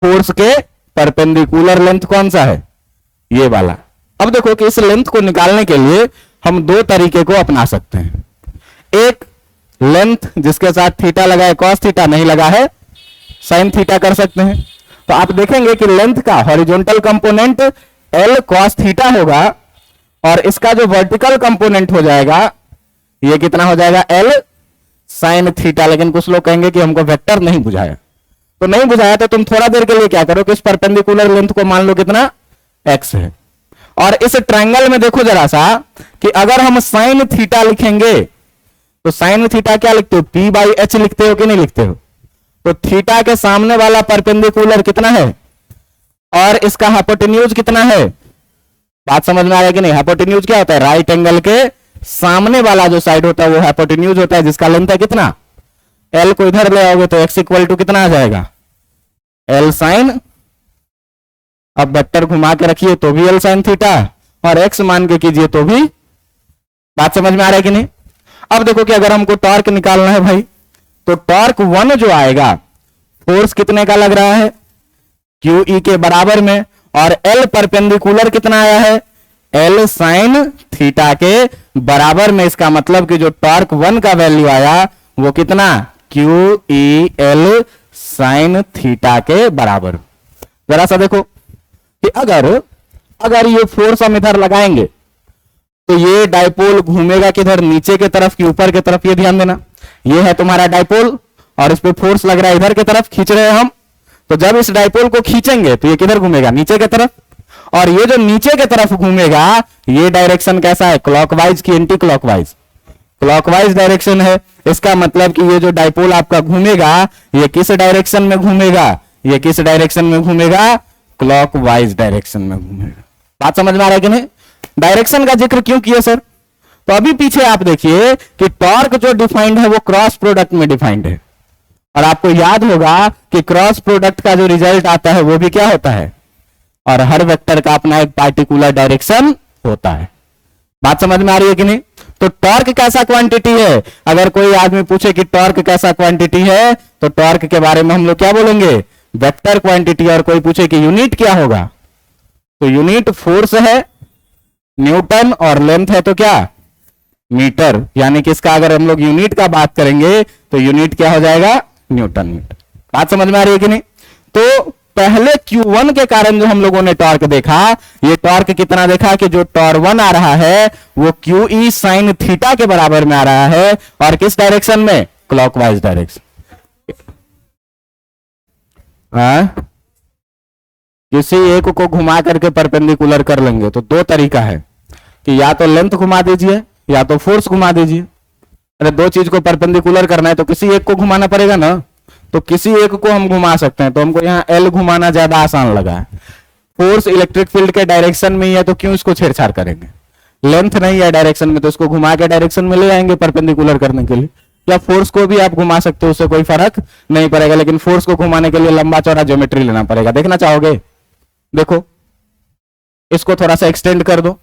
फोर्स के परपेंडिकुलर लेंथ कौन सा है? ये वाला। अब देखो कि इस लेंथ को निकालने के लिए हम दो तरीके को अपना सकते हैं। एक लेंथ जिसके साथ थीटा लगा है, कॉस थीटा नहीं लगा है, साइन थीटा कर सकते हैं। तो आप देखेंगे कि लेंथ का horizontal component L cos theta होगा और इसका जो वर्टिकल कंपोनेंट हो जाएगा ये कितना हो जाएगा? L sin theta. लेकिन कुछ लोग कहेंगे कि हमको वेक्टर नहीं बुझाया, तो नहीं बुझाया तो तुम थोड़ा देर के लिए क्या करो कि इस परपेंडिकुलर लेंथ को मान लो कितना? x है। और इस ट्रायंगल में देखो जरा सा कि अगर हम साइन थीटा लिखेंगे तो साइन थीटा क्या लिखते हो? P/H लिखते हो कि नहीं लिखते हो? तो थीटा के सामने वाला परपेंडिकुलर कितना है और इसका हाइपोटेन्यूज कितना है? बात समझ में आ रहा है कि नहीं? हाइपोटेन्यूज क्या होता है? राइट एंगल के सामने वाला जो साइड होता है वो हाइपोटेन्यूज होता है, जिसका लेंथ है कितना? L को इधर ले आओगे तो x इक्वल टू कितना आ जाएगा? L साइन, अब वेक्टर घुमा के रखिए तो भी L साइन थीटा और x मान के कीजिए तो भी। बात समझ में आ रहा है कि नहीं? अब देखो कि अगर हमको टॉर्क निकालना है भाई, तो टॉर्क 1 जो आएगा फोर्स कितने का लग रहा है? QE के बराबर में, और L परपेंडिकुलर कितना आया है? L साइन थीटा के बराबर में। इसका मतलब कि जो टॉर्क 1 का वैल्यू आया वो कितना? QEL साइन थीटा के बराबर। जरा सा देखो कि अगर ये फोर्स हम इधर लगाएंगे तो ये डाइपोल घूमेगा किधर? नीचे के तरफ कि ऊपर के तरफ? ये ध्यान देना, ये है तुम्हारा डाइपोल और इस पे फोर्स लग रहा है इधर के तरफ, खींच रहे हैं हम। तो जब इस डाइपोल को खींचेंगे तो ये किधर घूमेगा? नीचे के तरफ। और ये जो नीचे के तरफ घूमेगा ये डायरेक्शन कैसा है? क्लॉकवाइज की एंटी क्लॉकवाइज? क्लॉकवाइज डायरेक्शन है। इसका मतलब कि ये जो डाइपोल आपका घूमेगा ये किस डायरेक्शन में घूमेगा? ये किस डायरेक्शन में घूमेगा? क्लॉकवाइज डायरेक्शन में घूमेगा। बात समझ में आ रहा है कि नहीं? डायरेक्शन का जिक्र क्यों किया सर? तो अभी पीछे आप देखिए कि टॉर्क जो डिफाइंड है वो क्रॉस प्रोडक्ट में डिफाइंड है, और आपको याद होगा कि क्रॉस प्रोडक्ट का जो रिजल्ट आता है वो भी क्या होता है? और हर वेक्टर का अपना एक पार्टिकुलर डायरेक्शन होता है। बात समझ में आ रही है कि नहीं? तो टॉर्क कैसा क्वांटिटी है? अगर कोई आदमी पूछे कि टॉर्क कैसा क्वांटिटी है, तो टॉर्क के बारे में हम लोग क्या बोलेंगे? Vector quantity. और कोई पूछे कि यूनिट क्या होगा, तो यूनिट फोर्स है न्यूटन और लेंथ है तो क्या? मीटर। यानी कि इसका अगर हम लोग यूनिट का बात करेंगे तो यूनिट क्या हो जाएगा? Newton metre. बात समझ में आ रही है कि नहीं? तो पहले Q1 के कारण जो हम लोगों ने टॉर्क देखा, ये टॉर्क कितना देखा कि जो टॉर1 आ रहा है वो QE साइन थीटा के बराबर में आ रहा है। और किस डायरेक्शन में? Clockwise direction. किसी एक को घुमा करके परपेंडिकुलर कर लेंगे तो दो तरीका है कि या तो लेंथ घुमा दीजिए या तो फोर्स घुमा दीजिए। अरे दो चीज को परपेंडिकुलर करना है तो किसी एक को घुमाना पड़ेगा ना। तो किसी एक को हम घुमा सकते हैं, तो हमको यहाँ एल घुमाना ज्यादा आसान लगा है। फोर्स इलेक्ट्रिक फील्ड के डायरेक्शन में ही है तो क्यों इसको छेड़छाड़ करेंगे? लेंथ नहीं है डायरेक्शन में तो इसको घुमा के डायरेक्शन में ले आएंगे परपेंडिकुलर करने के लिए। या फोर्स को भी आप घुमा सकते हो, उससे कोई फर्क नहीं पड़ेगा, लेकिन फोर्स को घुमाने के लिए लंबा चौड़ा ज्योमेट्री लेना पड़ेगा। देखना चाहोगे? देखो इसको थोड़ा सा एक्सटेंड कर दो।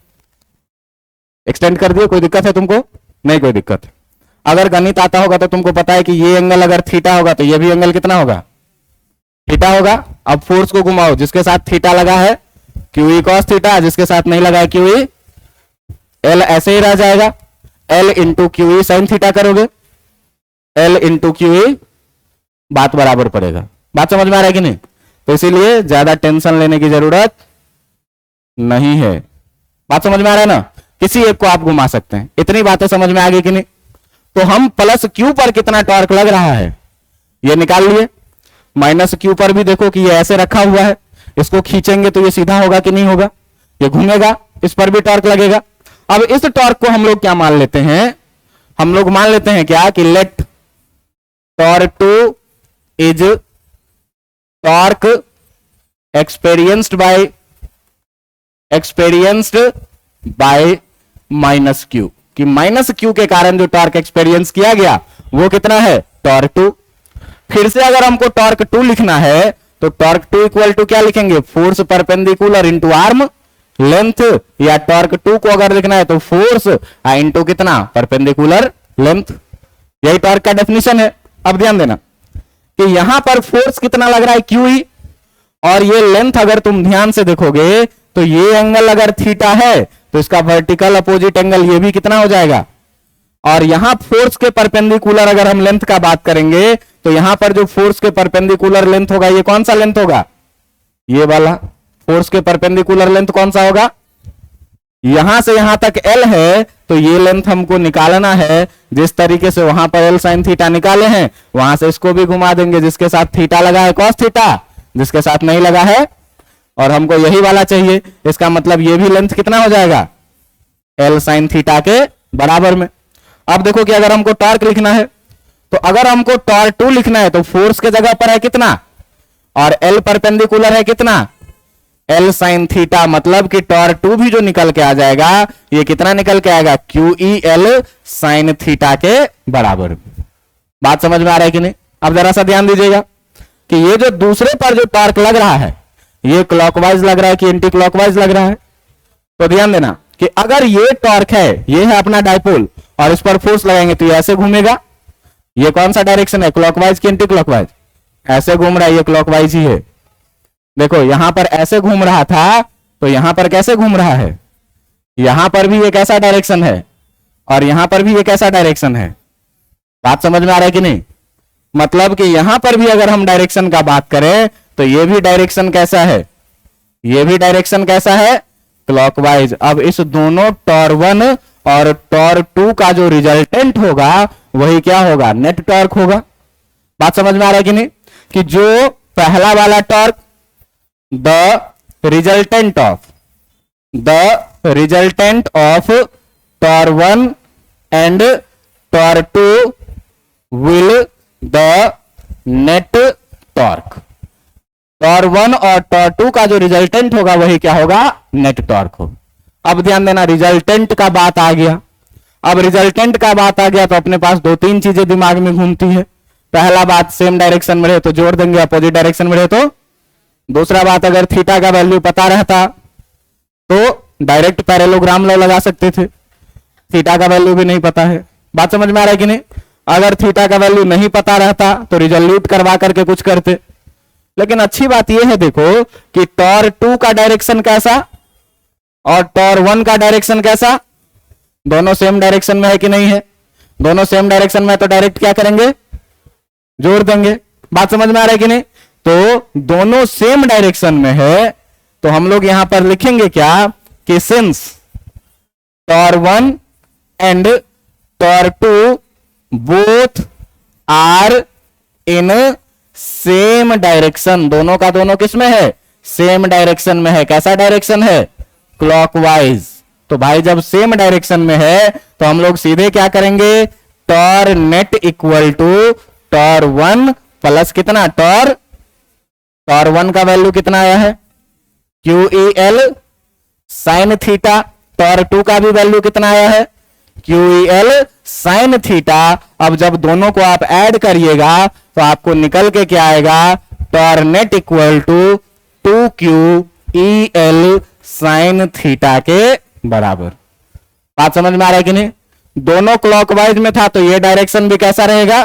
एक्सटेंड कर दिए, कोई दिक्कत है तुमको? नहीं कोई दिक्कत। अगर गणित आता होगा तो तुमको पता है कि ये एंगल अगर थीटा होगा तो ये भी एंगल कितना होगा? थीटा होगा। अब फोर्स को घुमाओ, जिसके साथ थीटा लगा है QE cos थीटा, जिसके साथ नहीं लगा है QE, L ऐसे ही रह जाएगा। L into QE sine theta करोगे, L इंटू QE, बात बराबर पड़ेगा। बात समझ में आ रहा है कि नहीं? तो इसीलिए ज्यादा टेंशन लेने की जरूरत नहीं है। बात समझ में आ रहा है ना? किसी एक को आप घुमा सकते हैं। इतनी बातें समझ में आ गई कि नहीं? तो हम प्लस Q पर कितना टॉर्क लग रहा है ये निकाल लिए। माइनस Q पर भी देखो कि ये ऐसे रखा हुआ है, इसको खींचेंगे तो ये सीधा होगा कि नहीं होगा? ये घूमेगा, इस पर भी टॉर्क लगेगा। अब इस टॉर्क को हम लोग क्या मान लेते हैं? हम लोग मान लेते हैं क्या कि लेट टॉर्क2 is torque experienced by minus Q, कि माइनस Q के कारण जो टॉर्क एक्सपीरियंस किया गया वो कितना है? टॉर्क2। फिर से अगर हमको टॉर्क2 लिखना है तो टॉर्क2 इक्वल टू क्या लिखेंगे? Force perpendicular into arm length. या टॉर्क2 को अगर लिखना है तो फोर्स इंटू कितना? Perpendicular length. यही टॉर्क का डेफिनेशन है। अब ध्यान देना कि यहां पर फोर्स कितना लग रहा है? QE। और ये लेंथ अगर तुम ध्यान से देखोगे तो ये एंगल अगर थीटा है तो इसका वर्टिकल अपोजिट एंगल ये भी कितना हो जाएगा? और यहां फोर्स के परपेंडिकुलर अगर हम लेंथ का बात करेंगे तो यहां पर जो फोर्स के परपेंडिकुलर लेंथ होगा ये कौन सा लेंथ होगा? ये वाला। फोर्स के परपेंडिकुलर लेंथ कौन सा होगा? यहां से यहां तक L है तो ये लेंथ हमको निकालना है। जिस तरीके से वहां पर L sin थीटा निकाले हैं वहां से इसको भी घुमा देंगे, जिसके साथ थीटा लगा है cos थीटा, जिसके साथ नहीं लगा है, और हमको यही वाला चाहिए। इसका मतलब ये भी लेंथ कितना हो जाएगा? L sin थीटा के बराबर में। अब देखो कि अगर हमको टॉर्क लिखना है तो अगर हमको टॉर2 लिखना है तो फोर्स के जगह पर है कितना? और L परपेंडिकुलर है कितना? L sin theta. मतलब कि टॉर2 भी जो निकल के आ जाएगा ये कितना निकल के आएगा? QEL sin थीटा के बराबर। बात समझ में आ रहा है कि नहीं? अब जरा सा ध्यान दीजिएगा कि ये जो दूसरे पर जो टॉर्क लग रहा है ये क्लॉकवाइज लग रहा है कि एंटी क्लॉकवाइज लग रहा है? तो ध्यान देना कि अगर ये टॉर्क है, ये है अपना डायपोल, और इस पर फोर्स लगाएंगे तो ये ऐसे घूमेगा। ये कौन सा डायरेक्शन है? क्लॉकवाइज की एंटी क्लॉकवाइज? ऐसे घूम रहा है, ये क्लॉकवाइज ही है। देखो यहां पर ऐसे घूम रहा था तो यहां पर कैसे घूम रहा है? यहां पर भी एक ऐसा डायरेक्शन है और यहां पर भी एक ऐसा डायरेक्शन है। बात समझ में आ रहा है कि नहीं? मतलब कि यहां पर भी अगर हम डायरेक्शन का बात करें तो ये भी डायरेक्शन कैसा है? ये भी डायरेक्शन कैसा है? क्लॉकवाइज। अब इस दोनों टॉर1 और टॉर2 का जो रिजल्टेंट होगा वही क्या होगा? नेट टॉर्क होगा। बात समझ में आ रहा है कि नहीं? कि जो पहला वाला टॉर्क द रिजल्टेंट ऑफ टॉर1 एंड टॉर2 विल द नेट टॉर्क। टॉर1 और टॉर2 का जो रिजल्टेंट होगा वही क्या होगा? नेट टॉर्क होगा। अब ध्यान देना, रिजल्टेंट का बात आ गया। अब रिजल्टेंट का बात आ गया तो अपने पास दो तीन चीजें दिमाग में घूमती है। पहला बात, सेम डायरेक्शन में रहे तो जोड़ देंगे, अपोजिट डायरेक्शन में रहे तो। दूसरा बात, अगर थीटा का वैल्यू पता रहता तो डायरेक्ट पैरेललोग्राम लॉ लगा सकते थे। थीटा का वैल्यू भी नहीं पता है। बात समझ में आ रहा है कि नहीं? अगर थीटा का वैल्यू नहीं पता रहता तो रिजोल्यूट करवा करके कुछ करते। लेकिन अच्छी बात यह है देखो कि टॉर 2 का डायरेक्शन कैसा और टॉर 1 का डायरेक्शन कैसा, दोनों सेम डायरेक्शन में है कि नहीं है? दोनों सेम डायरेक्शन में, तो डायरेक्ट क्या करेंगे, जोड़ देंगे। बात समझ में आ रहा है कि नहीं? तो दोनों सेम डायरेक्शन में है, तो हम लोग यहां पर लिखेंगे क्या कि since tau 1 and tau 2 both are in same direction, दोनों का दोनों किस में है, सेम डायरेक्शन में है। कैसा डायरेक्शन है, क्लॉकवाइज। तो भाई जब सेम डायरेक्शन में है तो हम लोग सीधे क्या करेंगे, tau net equal to tau 1 plus कितना, टॉर 1 का वैल्यू कितना आया है, QEL साइन थीटा। टॉर 2 का भी वैल्यू कितना आया है, QEL साइन थीटा। अब जब दोनों को आप ऐड करिएगा तो आपको निकल के क्या आएगा, tau net equal to 2QEL sine theta के बराबर। बात समझ में आ रहा है कि नहीं? दोनों क्लॉकवाइज में था तो ये डायरेक्शन भी कैसा रहेगा,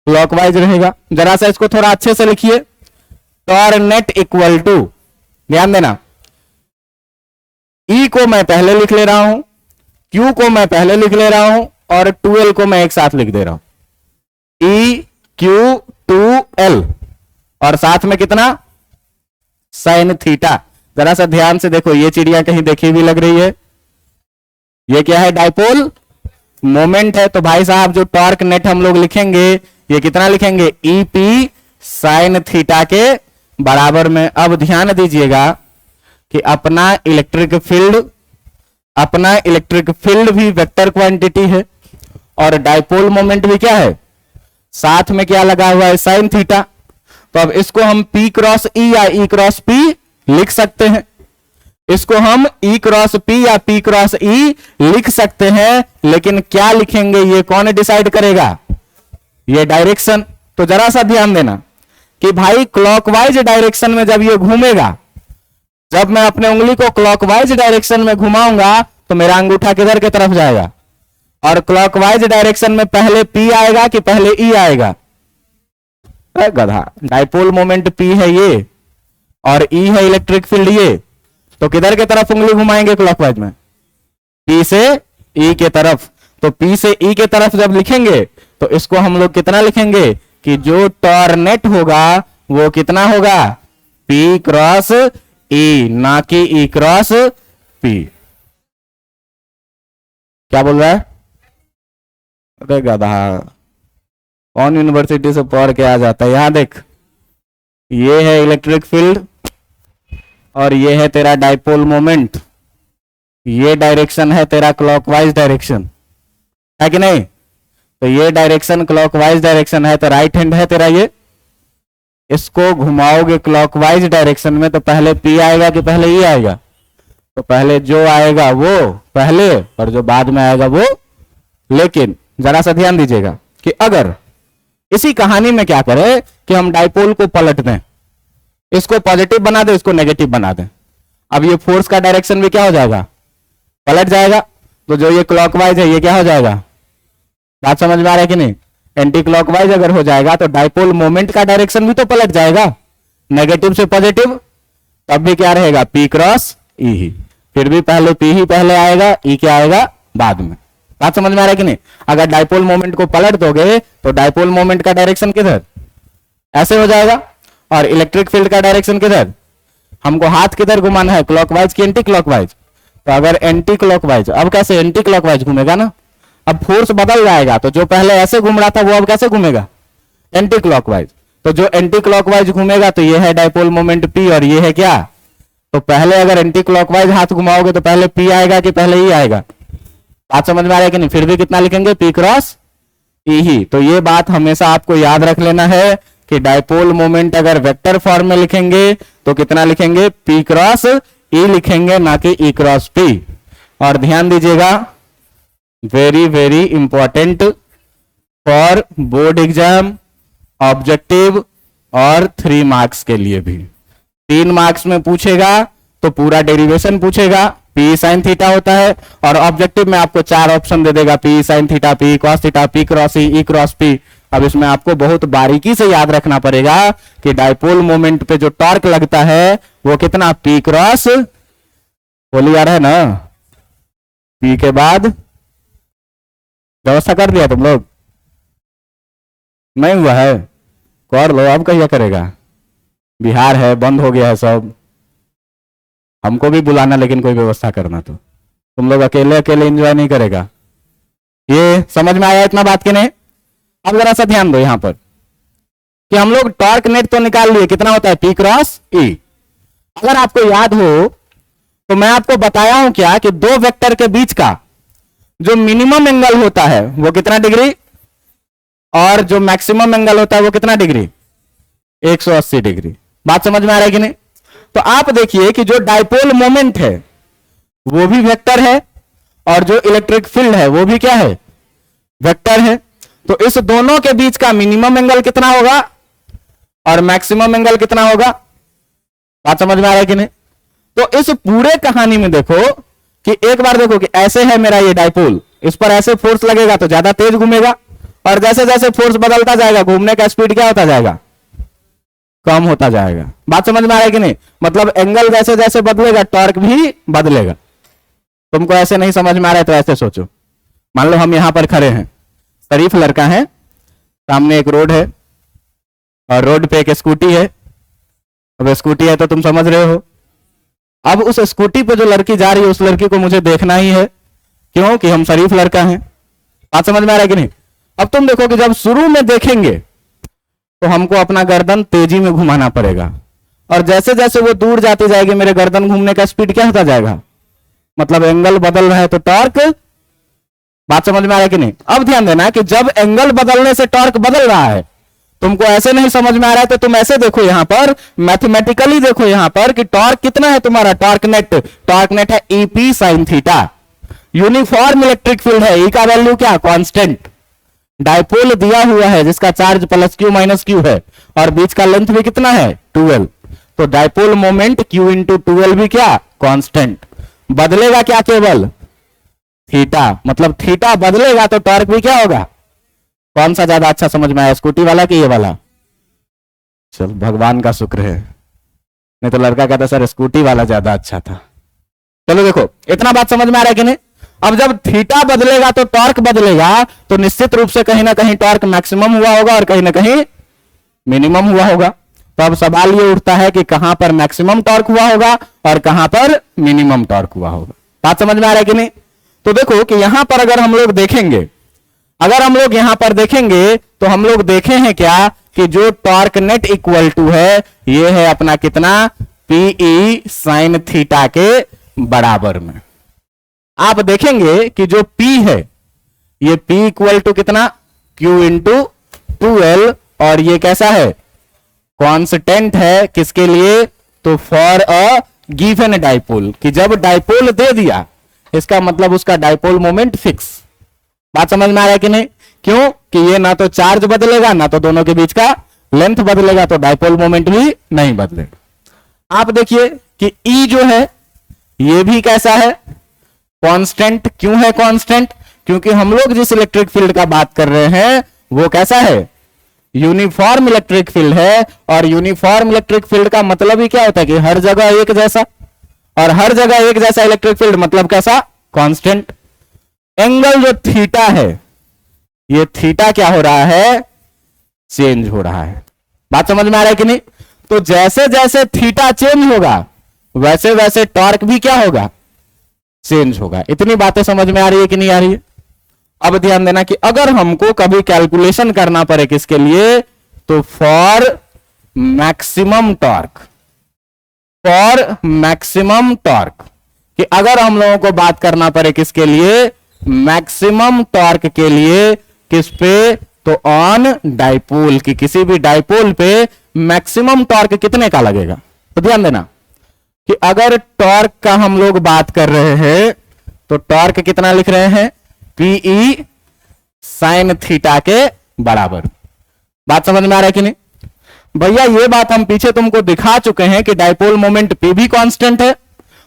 क्लॉकवाइज रहेगा। जरा सा इसको थोड़ा अच्छे से लिखिए, टॉर नेट इक्वल टू, ध्यान देना, E को मैं पहले लिख ले रहा हूं, Q को मैं पहले लिख ले रहा हूं और 2L को मैं एक साथ लिख दे रहा हूं, EQ2L और साथ में कितना, साइन थीटा। जरा सा ध्यान से देखो, ये चिड़िया कहीं देखी हुई लग रही है, ये क्या है, डाइपोल मोमेंट है। तो भाई साहब जो टॉर्क नेट हम लोग लिखेंगे ये कितना लिखेंगे, EP साइन थीटा के बराबर में। अब ध्यान दीजिएगा कि अपना इलेक्ट्रिक फील्ड भी वेक्टर क्वांटिटी है और डाइपोल मोमेंट भी क्या है, साथ में क्या लगा हुआ है, साइन थीटा। तो अब इसको हम P क्रॉस E या E क्रॉस P लिख सकते हैं, इसको हम E क्रॉस P या P क्रॉस E लिख सकते हैं। लेकिन क्या लिखेंगे ये कौन डिसाइड करेगा, ये डायरेक्शन। तो जरा सा ध्यान देना कि भाई क्लॉकवाइज डायरेक्शन में जब ये घूमेगा, जब मैं अपने उंगली को क्लॉकवाइज डायरेक्शन में घुमाऊंगा तो मेरा अंगूठा किधर की तरफ जाएगा, और क्लॉकवाइज डायरेक्शन में पहले P आएगा कि पहले E आएगा, गधा। डाइपोल मोमेंट P है ये और E है इलेक्ट्रिक फील्ड ये, तो किधर की तरफ उंगली घुमाएंगे क्लॉकवाइज में, P से E के तरफ। तो P से E के तरफ जब लिखेंगे तो इसको हम लोग कितना लिखेंगे कि जो टॉर नेट होगा वो कितना होगा, P क्रॉस E, ना कि E क्रॉस P। क्या बोल रहा है, अरे गधा, कौन यूनिवर्सिटी से पढ़ के आ जाता है। यहां देख, ये है इलेक्ट्रिक फील्ड और ये है तेरा डाइपोल मोमेंट, ये डायरेक्शन है तेरा क्लॉकवाइज डायरेक्शन, है कि नहीं? तो ये डायरेक्शन क्लॉकवाइज डायरेक्शन है, तो राइट हैंड है तेरा ये, इसको घुमाओगे क्लॉकवाइज डायरेक्शन में तो पहले P आएगा कि पहले E आएगा, तो पहले जो आएगा वो पहले और जो बाद में आएगा वो। लेकिन जरा सा ध्यान दीजिएगा कि अगर इसी कहानी में क्या करें कि हम डाइपोल को पलट दें, इसको पॉजिटिव बना दें, इसको नेगेटिव बना दें, अब ये फोर्स का डायरेक्शन भी क्या हो जाएगा, पलट जाएगा। तो जो ये क्लॉकवाइज है ये क्या हो जाएगा, बात समझ में आ रहा है कि नहीं? एंटी क्लॉकवाइज अगर हो जाएगा तो डाइपोल मोमेंट का डायरेक्शन भी तो पलट जाएगा, नेगेटिव से पॉजिटिव, तब भी क्या रहेगा, P क्रॉस E ही। फिर भी पहले P ही पहले आएगा, E क्या आएगा बाद में। बात समझ में आ रहा है कि नहीं? अगर डाइपोल मोमेंट को पलट दोगे तो डाइपोल मोमेंट का डायरेक्शन किधर, ऐसे हो जाएगा, और इलेक्ट्रिक फील्ड का डायरेक्शन किधर, हमको हाथ किधर घुमाना है, क्लॉकवाइज की एंटी क्लॉकवाइज। तो अगर एंटी क्लॉकवाइज, अब कैसे एंटी क्लॉकवाइज घूमेगा ना, अब फोर्स बदल जाएगा, तो जो पहले ऐसे घूम रहा था वो अब कैसे घूमेगा, एंटी क्लॉकवाइज। तो जो एंटी क्लॉकवाइज घूमेगा तो ये है डाइपोल मोमेंट P और ये है क्या, तो पहले अगर एंटी क्लॉकवाइज हाथ घुमाओगे तो पहले P आएगा कि पहले E आएगा, बात समझ में आ रहा है कि नहीं? फिर भी कितना लिखेंगे, P क्रॉस E ही। तो ये बात हमेशा आपको याद रख लेना है कि डाइपोल मोमेंट अगर वेक्टर फॉर्म में लिखेंगे तो कितना लिखेंगे, P क्रॉस E लिखेंगे, ना कि E क्रॉस P। और ध्यान दीजिएगा, very very important for board exam, objective और 3 मार्क्स के लिए भी। 3 मार्क्स में पूछेगा तो पूरा डेरिवेशन पूछेगा, पी साइन थीटा होता है। और ऑब्जेक्टिव में आपको 4 ऑप्शन दे देगा, p sine theta, p cos theta, p cross e cross p. अब इसमें आपको बहुत बारीकी से याद रखना पड़ेगा कि डाइपोल मोमेंट पे जो टॉर्क लगता है वो कितना, पी क्रॉस, बोली आ रहा है ना, पी के बाद व्यवस्था कर दिया तुम लोग, नहीं हुआ है, कर लो, अब कहिया करेगा, बिहार है, बंद हो गया है सब, हमको भी बुलाना लेकिन कोई व्यवस्था करना, तो तुम लोग अकेले अकेले एंजॉय नहीं करेगा। ये समझ में आया इतना बात के नहीं? अब जरा सा ध्यान दो यहां पर कि हम लोग टॉर्क नेट तो निकाल लिए, कितना होता है, पी क्रॉस ई। अगर आपको याद हो तो मैं आपको बताया हूं क्या कि दो वेक्टर के बीच का जो मिनिमम एंगल होता है वो कितना डिग्री, और जो मैक्सिमम एंगल होता है वो कितना डिग्री, 180 डिग्री। बात समझ में आ रहा है कि नहीं? तो आप देखिए कि जो डाइपोल मोमेंट है वो भी वेक्टर है, और जो इलेक्ट्रिक फील्ड है वो भी क्या है, वेक्टर है। तो इस दोनों के बीच का मिनिमम एंगल कितना होगा और मैक्सिमम एंगल कितना होगा? बात समझ में आ रहा है कि नहीं? तो इस पूरे कहानी में देखो कि एक बार देखो कि ऐसे है मेरा ये डाइपोल, इस पर ऐसे फोर्स लगेगा तो ज्यादा तेज घूमेगा, और जैसे जैसे फोर्स बदलता जाएगा घूमने का स्पीड क्या होता जाएगा, कम होता जाएगा। बात समझ में आ रहा है कि नहीं? मतलब एंगल जैसे जैसे बदलेगा टॉर्क भी बदलेगा। तुमको ऐसे नहीं समझ में आ रहा है तो ऐसे सोचो, मान लो हम यहां पर खड़े हैं, शरीफ लड़का है, सामने एक रोड है और रोड पे एक स्कूटी है। अब स्कूटी है तो तुम समझ रहे हो, अब उस स्कूटी पे जो लड़की जा रही है उस लड़की को मुझे देखना ही है, क्यों कि हम शरीफ लड़का हैं। बात समझ में आ रहा है कि नहीं? अब तुम देखो कि जब शुरू में देखेंगे तो हमको अपना गर्दन तेजी में घुमाना पड़ेगा, और जैसे जैसे वो दूर जाती जाएगी मेरे गर्दन घूमने का स्पीड क्या होता जाएगा, मतलब एंगल बदल रहा है तो टॉर्क। बात समझ में आ रहा है कि नहीं? अब ध्यान देना कि जब एंगल बदलने से टॉर्क बदल रहा है, तुमको ऐसे नहीं समझ में आ रहा है तो तुम ऐसे देखो, यहां पर मैथमेटिकली देखो यहां पर कि टॉर्क कितना है तुम्हारा, टॉर्क नेट है EP sine theta. Uniform electric field है, ई का वैल्यू क्या, कांस्टेंट। डाइपोल दिया हुआ है जिसका charge plus Q minus Q है, और बीच का लेंथ भी कितना है, 12। तो डाइपोल मोमेंट क्यू इंटू 12 भी क्या, कांस्टेंट। बदलेगा क्या, केवल थीटा, मतलब थीटा बदलेगा तो टॉर्क भी क्या होगा। कौन सा ज्यादा अच्छा समझ में आया, स्कूटी वाला कि ये वाला? चल भगवान का शुक्र है, नहीं तो लड़का कहता सर स्कूटी वाला ज्यादा अच्छा था। चलो देखो इतना बात समझ में आ रहा है कि नहीं? अब जब थीटा बदलेगा तो टॉर्क बदलेगा, तो निश्चित रूप से कहीं ना कहीं टॉर्क मैक्सिमम हुआ होगा और कहीं ना कहीं मिनिमम हुआ होगा। तो अब सवाल ये उठता है कि कहां पर मैक्सिमम टॉर्क हुआ होगा और कहां पर मिनिमम टॉर्क हुआ होगा। बात समझ में आ रहा है कि नहीं? तो देखो कि यहां पर अगर हम लोग देखेंगे, अगर हम लोग यहां पर देखेंगे तो हम लोग देखे हैं क्या कि जो टॉर्क नेट इक्वल टू है ये है अपना कितना, पीई साइन थीटा के बराबर में। आप देखेंगे कि जो P है ये P इक्वल टू कितना, Q इंटू 2L, और ये कैसा है, कांस्टेंट है। किसके लिए, तो फॉर अ गिवन डाइपोल, कि जब डाइपोल दे दिया इसका मतलब उसका डाइपोल मोमेंट फिक्स। बात समझ में आ रहा है कि नहीं? क्यों कि ये ना तो चार्ज बदलेगा ना तो दोनों के बीच का लेंथ बदलेगा, तो डाइपोल मोमेंट भी नहीं बदलेगा। आप देखिए कि E जो है ये भी कैसा है, कांस्टेंट। क्यों है कांस्टेंट? क्योंकि हम लोग जिस इलेक्ट्रिक फील्ड का बात कर रहे हैं वो कैसा है, यूनिफॉर्म इलेक्ट्रिक फील्ड है। और यूनिफॉर्म इलेक्ट्रिक फील्ड का मतलब ही क्या होता है कि हर जगह एक जैसा, और हर जगह एक जैसा इलेक्ट्रिक फील्ड मतलब कैसा, कांस्टेंट। एंगल जो थीटा है, ये थीटा क्या हो रहा है, चेंज हो रहा है। बात समझ में आ रहा है कि नहीं? तो जैसे जैसे थीटा चेंज होगा वैसे वैसे टॉर्क भी क्या होगा, चेंज होगा। इतनी बातें समझ में आ रही है कि नहीं आ रही है? अब ध्यान देना कि अगर हमको कभी कैलकुलेशन करना पड़े किसके लिए, तो for maximum torque, for maximum torque, कि अगर हम लोगों को बात करना पड़े किसके लिए, मैक्सिमम टॉर्क के लिए, किस पे, तो ऑन डाइपोल, की किसी भी डाइपोल पे मैक्सिमम टॉर्क कितने का लगेगा। तो ध्यान देना कि अगर टॉर्क का हम लोग बात कर रहे हैं तो टॉर्क कितना लिख रहे हैं, पीई साइन थीटा के बराबर। बात समझ में आ रहा है कि नहीं? भैया ये बात हम पीछे तुमको दिखा चुके हैं कि डाइपोल मोमेंट पी भी कांस्टेंट है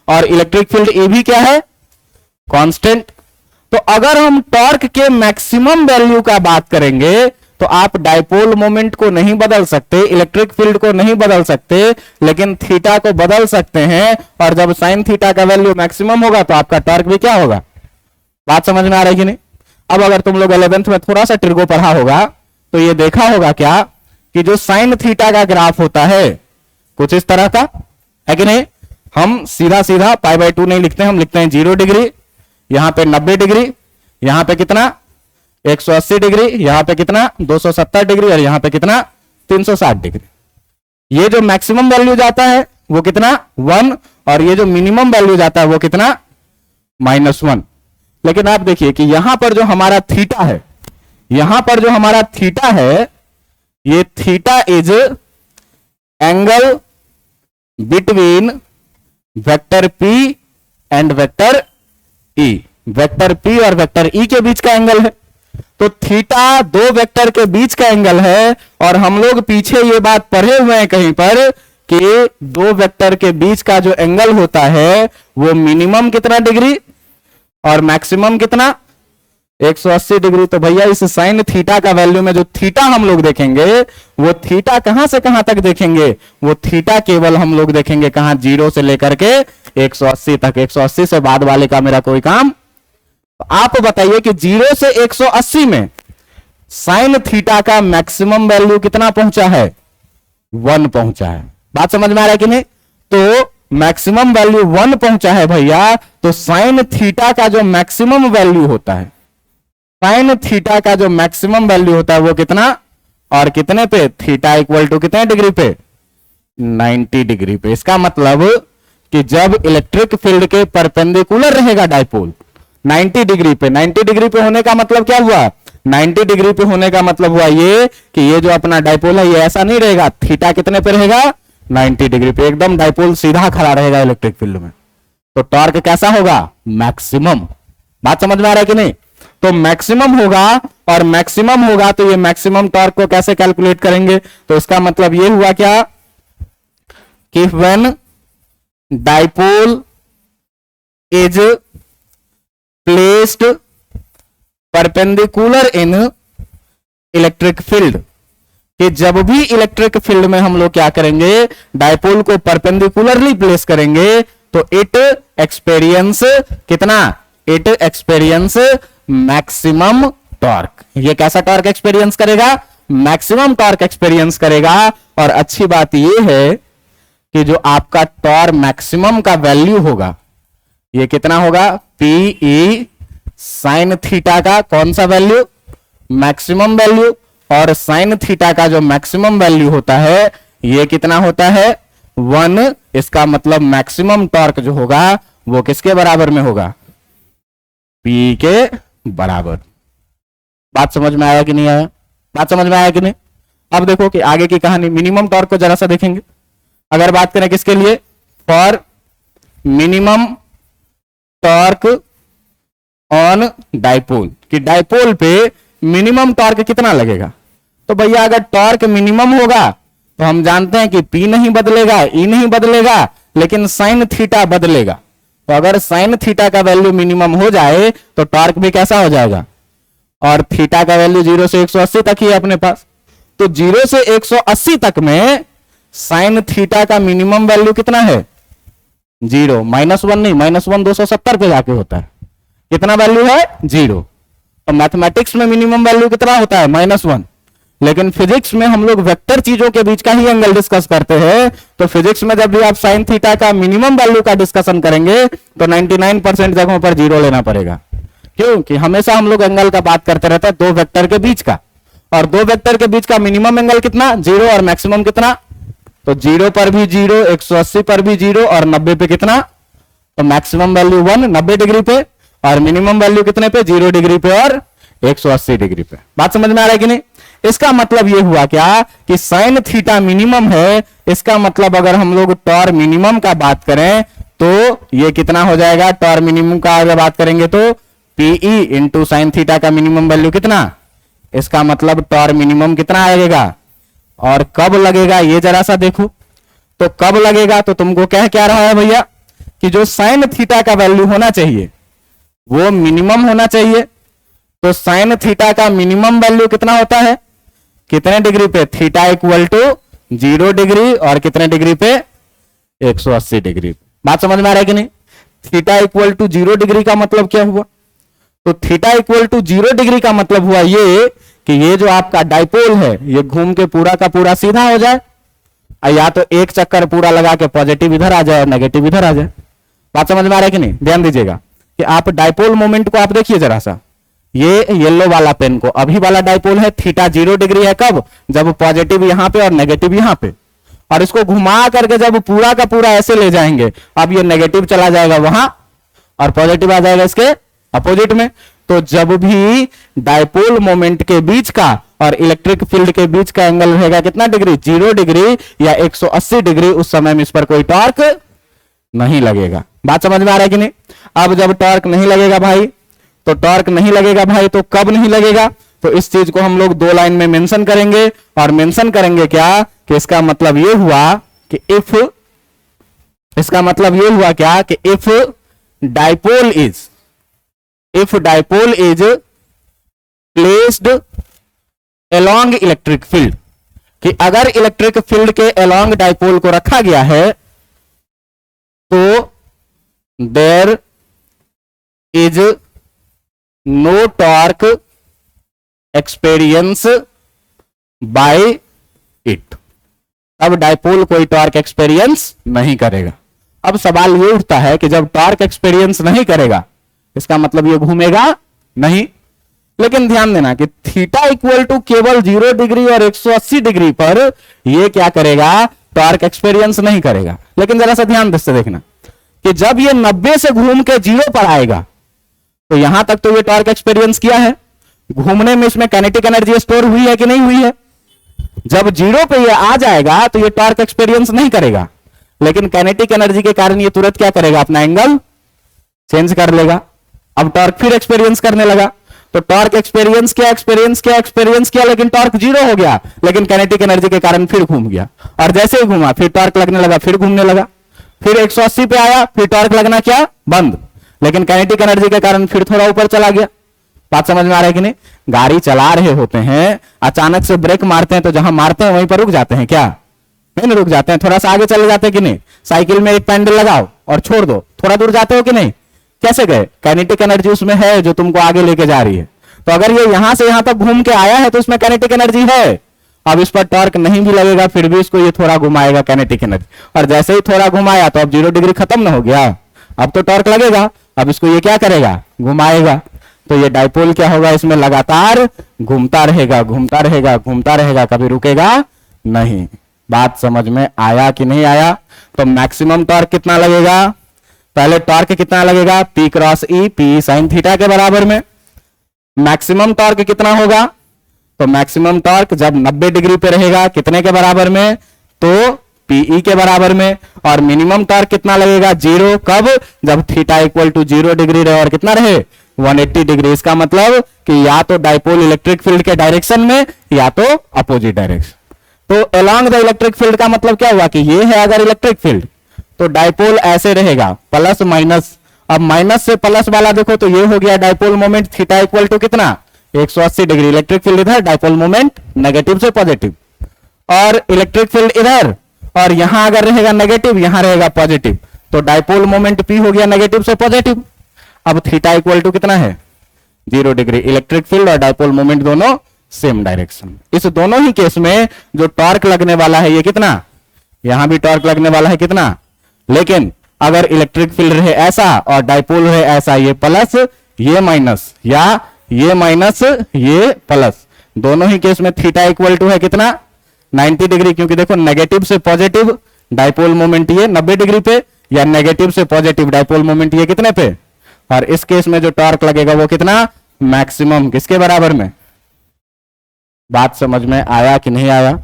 और इलेक्ट्रिक फील्ड ए भी क्या है, कांस्टेंट। तो अगर हम टॉर्क के मैक्सिमम वैल्यू का बात करेंगे तो आप डाइपोल मोमेंट को नहीं बदल सकते, इलेक्ट्रिक फील्ड को नहीं बदल सकते, लेकिन थीटा को बदल सकते हैं। और जब साइन थीटा का वैल्यू मैक्सिमम होगा तो आपका टॉर्क भी क्या होगा। बात समझ में आ रही है कि नहीं। अब अगर तुम लोग 11th में थोड़ा सा ट्रिगो पढ़ा होगा तो ये देखा होगा क्या कि जो साइन थीटा का ग्राफ होता है कुछ इस तरह का है कि नहीं। हम सीधा सीधा π/2 नहीं लिखते, हम लिखते हैं 0 डिग्री, यहां पे 90 डिग्री, यहां पे कितना 180 डिग्री, यहां पे कितना 270 डिग्री और यहां पे कितना 360 डिग्री। ये जो मैक्सिमम वैल्यू जाता है वो कितना 1 और ये जो मिनिमम वैल्यू जाता है वो कितना -1। लेकिन आप देखिए कि यहां पर जो हमारा थीटा है, यहां पर जो हमारा थीटा है, ये theta is angle between vector P and vector E। Vector P और वेक्टर E के बीच का एंगल है। तो थीटा दो वेक्टर के बीच का एंगल है और हम लोग पीछे ये बात पढ़े हुए हैं कहीं पर कि दो वेक्टर के बीच का जो एंगल होता है वो मिनिमम कितना डिग्री और मैक्सिमम कितना 180 डिग्री। तो भैया इस साइन थीटा का वैल्यू में जो थीटा हम लोग देखेंगे वो थीटा कहां से कहां तक देखेंगे, वो थीटा केवल हम लोग देखेंगे कहां 0 से लेकर के 180 तक। 180 से बाद वाले का मेरा कोई काम। तो आप बताइए कि 0 से 180 में साइन थीटा का मैक्सिमम वैल्यू कितना पहुंचा है, 1 पहुंचा है। बात समझ में आ रहा है कि नहीं। तो मैक्सिमम वैल्यू 1 पहुंचा है भैया। तो साइन थीटा का जो मैक्सिमम वैल्यू होता है, साइन थीटा का जो मैक्सिमम वैल्यू होता है वो कितना और कितने पे, थीटा इक्वल टू कितने डिग्री पे, 90 डिग्री पे। इसका मतलब कि जब इलेक्ट्रिक फील्ड के परपेंडिकुलर रहेगा डाइपोल 90 डिग्री पे, 90 डिग्री पे होने का मतलब क्या हुआ, 90 डिग्री पे होने का मतलब हुआ ये कि ये जो अपना डाइपोल है ये ऐसा नहीं रहेगा, थीटा कितने पे रहेगा 90 डिग्री पे, एकदम डाइपोल सीधा खड़ा रहेगा इलेक्ट्रिक फील्ड में। तो टॉर्क कैसा होगा, मैक्सिमम। बात समझ में आ रहा है कि नहीं। तो मैक्सिमम होगा और मैक्सिमम होगा तो ये मैक्सिमम टॉर्क को कैसे कैलकुलेट करेंगे। तो इसका मतलब ये हुआ क्या कि when dipole is placed perpendicular in electric field, कि जब भी इलेक्ट्रिक फील्ड में हम लोग क्या करेंगे, डाइपोल को परपेंडिकुलरली प्लेस करेंगे तो इट एक्सपीरियंस कितना, इट एक्सपीरियंस मैक्सिमम टॉर्क। ये कैसा टॉर्क एक्सपीरियंस करेगा, मैक्सिमम टॉर्क एक्सपीरियंस करेगा। और अच्छी बात ये है कि जो आपका टॉर्क मैक्सिमम का वैल्यू होगा ये कितना होगा, PE साइन थीटा का कौन सा वैल्यू, मैक्सिमम वैल्यू। और साइन थीटा का जो मैक्सिमम वैल्यू होता है ये कितना होता है 1। इसका मतलब मैक्सिमम टॉर्क जो होगा वो किसके बराबर में होगा, P के बराबर। बात समझ में आया कि नहीं आया, बात समझ में आया कि नहीं। अब देखो कि आगे की कहानी, मिनिमम टॉर्क को जरा सा देखेंगे। अगर बात करें किसके लिए, for minimum torque on dipole, कि डाइपोल पे मिनिमम टॉर्क कितना लगेगा। तो भैया अगर टॉर्क मिनिमम होगा तो हम जानते हैं कि P नहीं बदलेगा, E नहीं बदलेगा, लेकिन साइन थीटा बदलेगा। तो अगर साइन थीटा का वैल्यू मिनिमम हो जाए तो टॉर्क भी कैसा हो जाएगा, और थीटा का वैल्यू 0 से 180 तक ही है अपने पास। तो 0 से 180 तक में साइन थीटा का मिनिमम वैल्यू कितना है 0, -1 नहीं, -1 270 पे जाके होता है। कितना वैल्यू है 0। तो मैथमेटिक्स में मिनिमम वैल्यू कितना होता है -1, लेकिन फिजिक्स में हम लोग वेक्टर चीजों के बीच का ही एंगल डिस्कस करते हैं। तो फिजिक्स में जब भी आप साइन थीटा का मिनिमम वैल्यू का डिस्कशन करेंगे तो 99% जगहों पर 0 लेना पड़ेगा। क्यों कि हमेशा हम लोग एंगल का बात करते रहते हैं दो वेक्टर के बीच का, और दो वेक्टर के बीच का मिनिमम एंगल कितना 0 और मैक्सिमम कितना। तो 0 पर भी 0, 180 पर भी 0 और 90 पे कितना, तो मैक्सिमम वैल्यू 1 90 डिग्री पे और मिनिमम वैल्यू कितने पे 0 डिग्री पे और 180 डिग्री पे। बात समझ में आ रहा है कि नहीं। इसका मतलब ये हुआ क्या कि साइन थीटा मिनिमम है। इसका मतलब अगर हम लोग टॉर मिनिमम का बात करें तो ये कितना हो जाएगा, टॉर मिनिमम का अगर बात करेंगे तो PE इंटू साइन थीटा का मिनिमम वैल्यू कितना। इसका मतलब टॉर मिनिमम कितना आएगा और कब लगेगा ये जरा सा देखो। तो कब लगेगा, तो तुमको कह क्या रहा है भैया कि जो साइन थीटा का वैल्यू होना चाहिए वो मिनिमम होना चाहिए। तो साइन थीटा का मिनिमम वैल्यू कितना होता है, कितने डिग्री पे, थीटा इक्वल टू 0 डिग्री और कितने डिग्री पे, 180 डिग्री। बात समझ में आ रहा है कि नहीं? थीटा इक्वल टू 0 डिग्री का मतलब क्या हुआ? तो थीटा इक्वल टू 0 डिग्री का मतलब हुआ ये कि ये जो आपका डाइपोल है ये घूम के पूरा का पूरा सीधा हो जाए, या तो एक चक्कर पूरा लगा के पॉजिटिव इधर आ जाए और नेगेटिव इधर आ जाए। बात समझ में आ रहा है कि नहीं? ध्यान दीजिएगा कि आप डाइपोल मोमेंट को आप देखिए जरा सा, ये येलो वाला पेन को, अभी वाला डाइपोल है थीटा 0 डिग्री है कब, जब पॉजिटिव यहां पे और नेगेटिव यहां पे, और इसको घुमा करके जब पूरा का पूरा ऐसे ले जाएंगे, अब ये नेगेटिव चला जाएगा वहां और पॉजिटिव आ जाएगा इसके अपोजिट में। तो जब भी डाइपोल मोमेंट के बीच का और इलेक्ट्रिक फील्ड के बीच का एंगल रहेगा कितना डिग्री, 0 डिग्री या 180 डिग्री, उस समय में इस पर कोई टॉर्क नहीं लगेगा। बात समझ में आ रहा है कि नहीं? अब जब टॉर्क नहीं लगेगा भाई, तो टॉर्क नहीं लगेगा भाई, तो कब नहीं लगेगा? तो इस चीज को हम लोग 2 लाइन में मेंशन करेंगे, और मेंशन करेंगे क्या कि इसका मतलब ये हुआ कि इसका मतलब ये हुआ क्या कि if dipole is placed along electric field, कि अगर इलेक्ट्रिक फील्ड के अलोंग डाइपोल को रखा गया है तो there is no torque experience by it. अब डाइपोल कोई टॉर्क एक्सपीरियंस नहीं करेगा। अब सवाल ये उठता है कि जब टॉर्क एक्सपीरियंस नहीं करेगा इसका मतलब ये घूमेगा नहीं। लेकिन ध्यान देना कि थीटा इक्वल टू केवल 0 डिग्री और 180 डिग्री पर ये क्या करेगा, टॉर्क एक्सपीरियंस नहीं करेगा। लेकिन जरा सा ध्यान से देखना कि जब ये 90 से घूम के 0 पर आएगा तो यहां तक तो ये टॉर्क एक्सपीरियंस किया है, घूमने में इसमें काइनेटिक एनर्जी स्टोर हुई है कि नहीं हुई है। जब 0 पे ये आ जाएगा तो ये टॉर्क एक्सपीरियंस नहीं करेगा, लेकिन काइनेटिक एनर्जी के कारण ये तुरंत क्या करेगा, अपना एंगल चेंज कर लेगा। अब टॉर्क फिर एक्सपीरियंस करने लगा, तो टॉर्क एक्सपीरियंस किया, लेकिन टॉर्क 0 हो गया, लेकिन काइनेटिक एनर्जी के कारण फिर घूम गया, और जैसे ही घूमा फिर टॉर्क लगने लगा, फिर घूमने लगा, फिर 180 पे आया, फिर टॉर्क लगना क्या बंद, लेकिन काइनेटिक एनर्जी के कारण फिर थोड़ा ऊपर चला गया। बात समझ में आ रहा है कि नहीं? गाड़ी चला रहे होते हैं, अचानक से ब्रेक मारते हैं तो जहां मारते हैं वहीं पर रुक जाते हैं क्या? नहीं रुक जाते हैं, थोड़ा सा आगे चले जाते हैं कि नहीं? साइकिल में एक पैडल लगाओ और छोड़ दो, थोड़ा दूर जाते हो कि नहीं? कैसे गए? काइनेटिक एनर्जी उसमें है जो तुमको आगे लेके जा रही है। तो अगर ये यहां से यहां तक घूम के आया है तो उसमें काइनेटिक एनर्जी है। अब इस पर टॉर्क नहीं भी लगेगा फिर भी इसको ये थोड़ा घुमाएगा काइनेटिक एनर्जी, और जैसे ही थोड़ा घुमाया तो अब 0 डिग्री खत्म ना हो गया, अब तो टॉर्क लगेगा, अब इसको ये क्या करेगा, घुमाएगा। तो ये डाइपोल क्या होगा, इसमें लगातार घूमता रहेगा, कभी रुकेगा नहीं। बात समझ में आया कि नहीं आया? तो मैक्सिमम टॉर्क कितना लगेगा, पहले टॉर्क कितना लगेगा, P cross E, P sign theta के बराबर में। मैक्सिमम टॉर्क कितना होगा, तो मैक्सिमम टॉर्क जब 90 डिग्री पे रहेगा कितने के बराबर में, तो PE के बराबर में। और मिनिमम टॉर्क कितना लगेगा, 0, कब, जब थीटा इक्वल टू 0 डिग्री रहे और कितना रहे, 180 डिग्री। इसका मतलब कि या तो डाइपोल इलेक्ट्रिक फील्ड के डायरेक्शन में या तो अपोजिट डायरेक्शन। तो अलोंग द इलेक्ट्रिक फील्ड का मतलब क्या हुआ कि ये है अगर इलेक्ट्रिक फील्ड तो डाइपोल ऐसे रहेगा, प्लस माइनस। अब माइनस से प्लस वाला देखो तो ये हो गया dipole moment theta equal to कितना, 180 डिग्री। इलेक्ट्रिक फील्ड इधर, डाइपोल मोमेंट नेगेटिव से पॉजिटिव, और इलेक्ट्रिक फील्ड इधर, और यहां अगर रहेगा नेगेटिव यहां रहेगा पॉजिटिव, तो डाइपोल मोमेंट P हो गया नेगेटिव से पॉजिटिव। अब थीटा इक्वल टू कितना है, 0 डिग्री। इलेक्ट्रिक फील्ड और डाइपोल मोमेंट दोनों सेम डायरेक्शन। इस दोनों ही केस में जो टॉर्क लगने वाला है ये कितना, यहां भी टॉर्क लगने वाला है कितना, लेकिन अगर इलेक्ट्रिक फील्ड रहे ऐसा और डाइपोल रहे ऐसा, ये प्लस ये माइनस, या ये माइनस ये प्लस, दोनों ही केस में थीटा इक्वल टू है कितना, 90 डिग्री। क्योंकि देखो नेगेटिव से पॉजिटिव डाइपोल मोमेंट ये 90 डिग्री पे, या नेगेटिव से पॉजिटिव डाइपोल मोमेंट ये कितने पे, और इस केस में जो टॉर्क लगेगा वो कितना, मैक्सिमम किसके बराबर में। बात समझ में आया कि नहीं आया?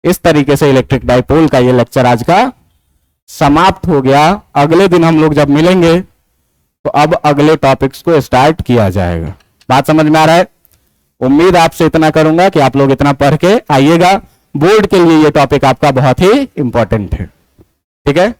इस तरीके से इलेक्ट्रिक डाइपोल का ये लेक्चर आज का समाप्त हो गया। अगले दिन हम लोग जब मिलेंगे तो अब अगले टॉपिक्स को स्टार्ट किया जाएगा। बात समझ में आ रहा है? उम्मीद आपसे इतना करूंगा कि आप लोग इतना पढ़ के आइएगा। बोर्ड के लिए ये टॉपिक आपका बहुत ही इंपॉर्टेंट है। ठीक है।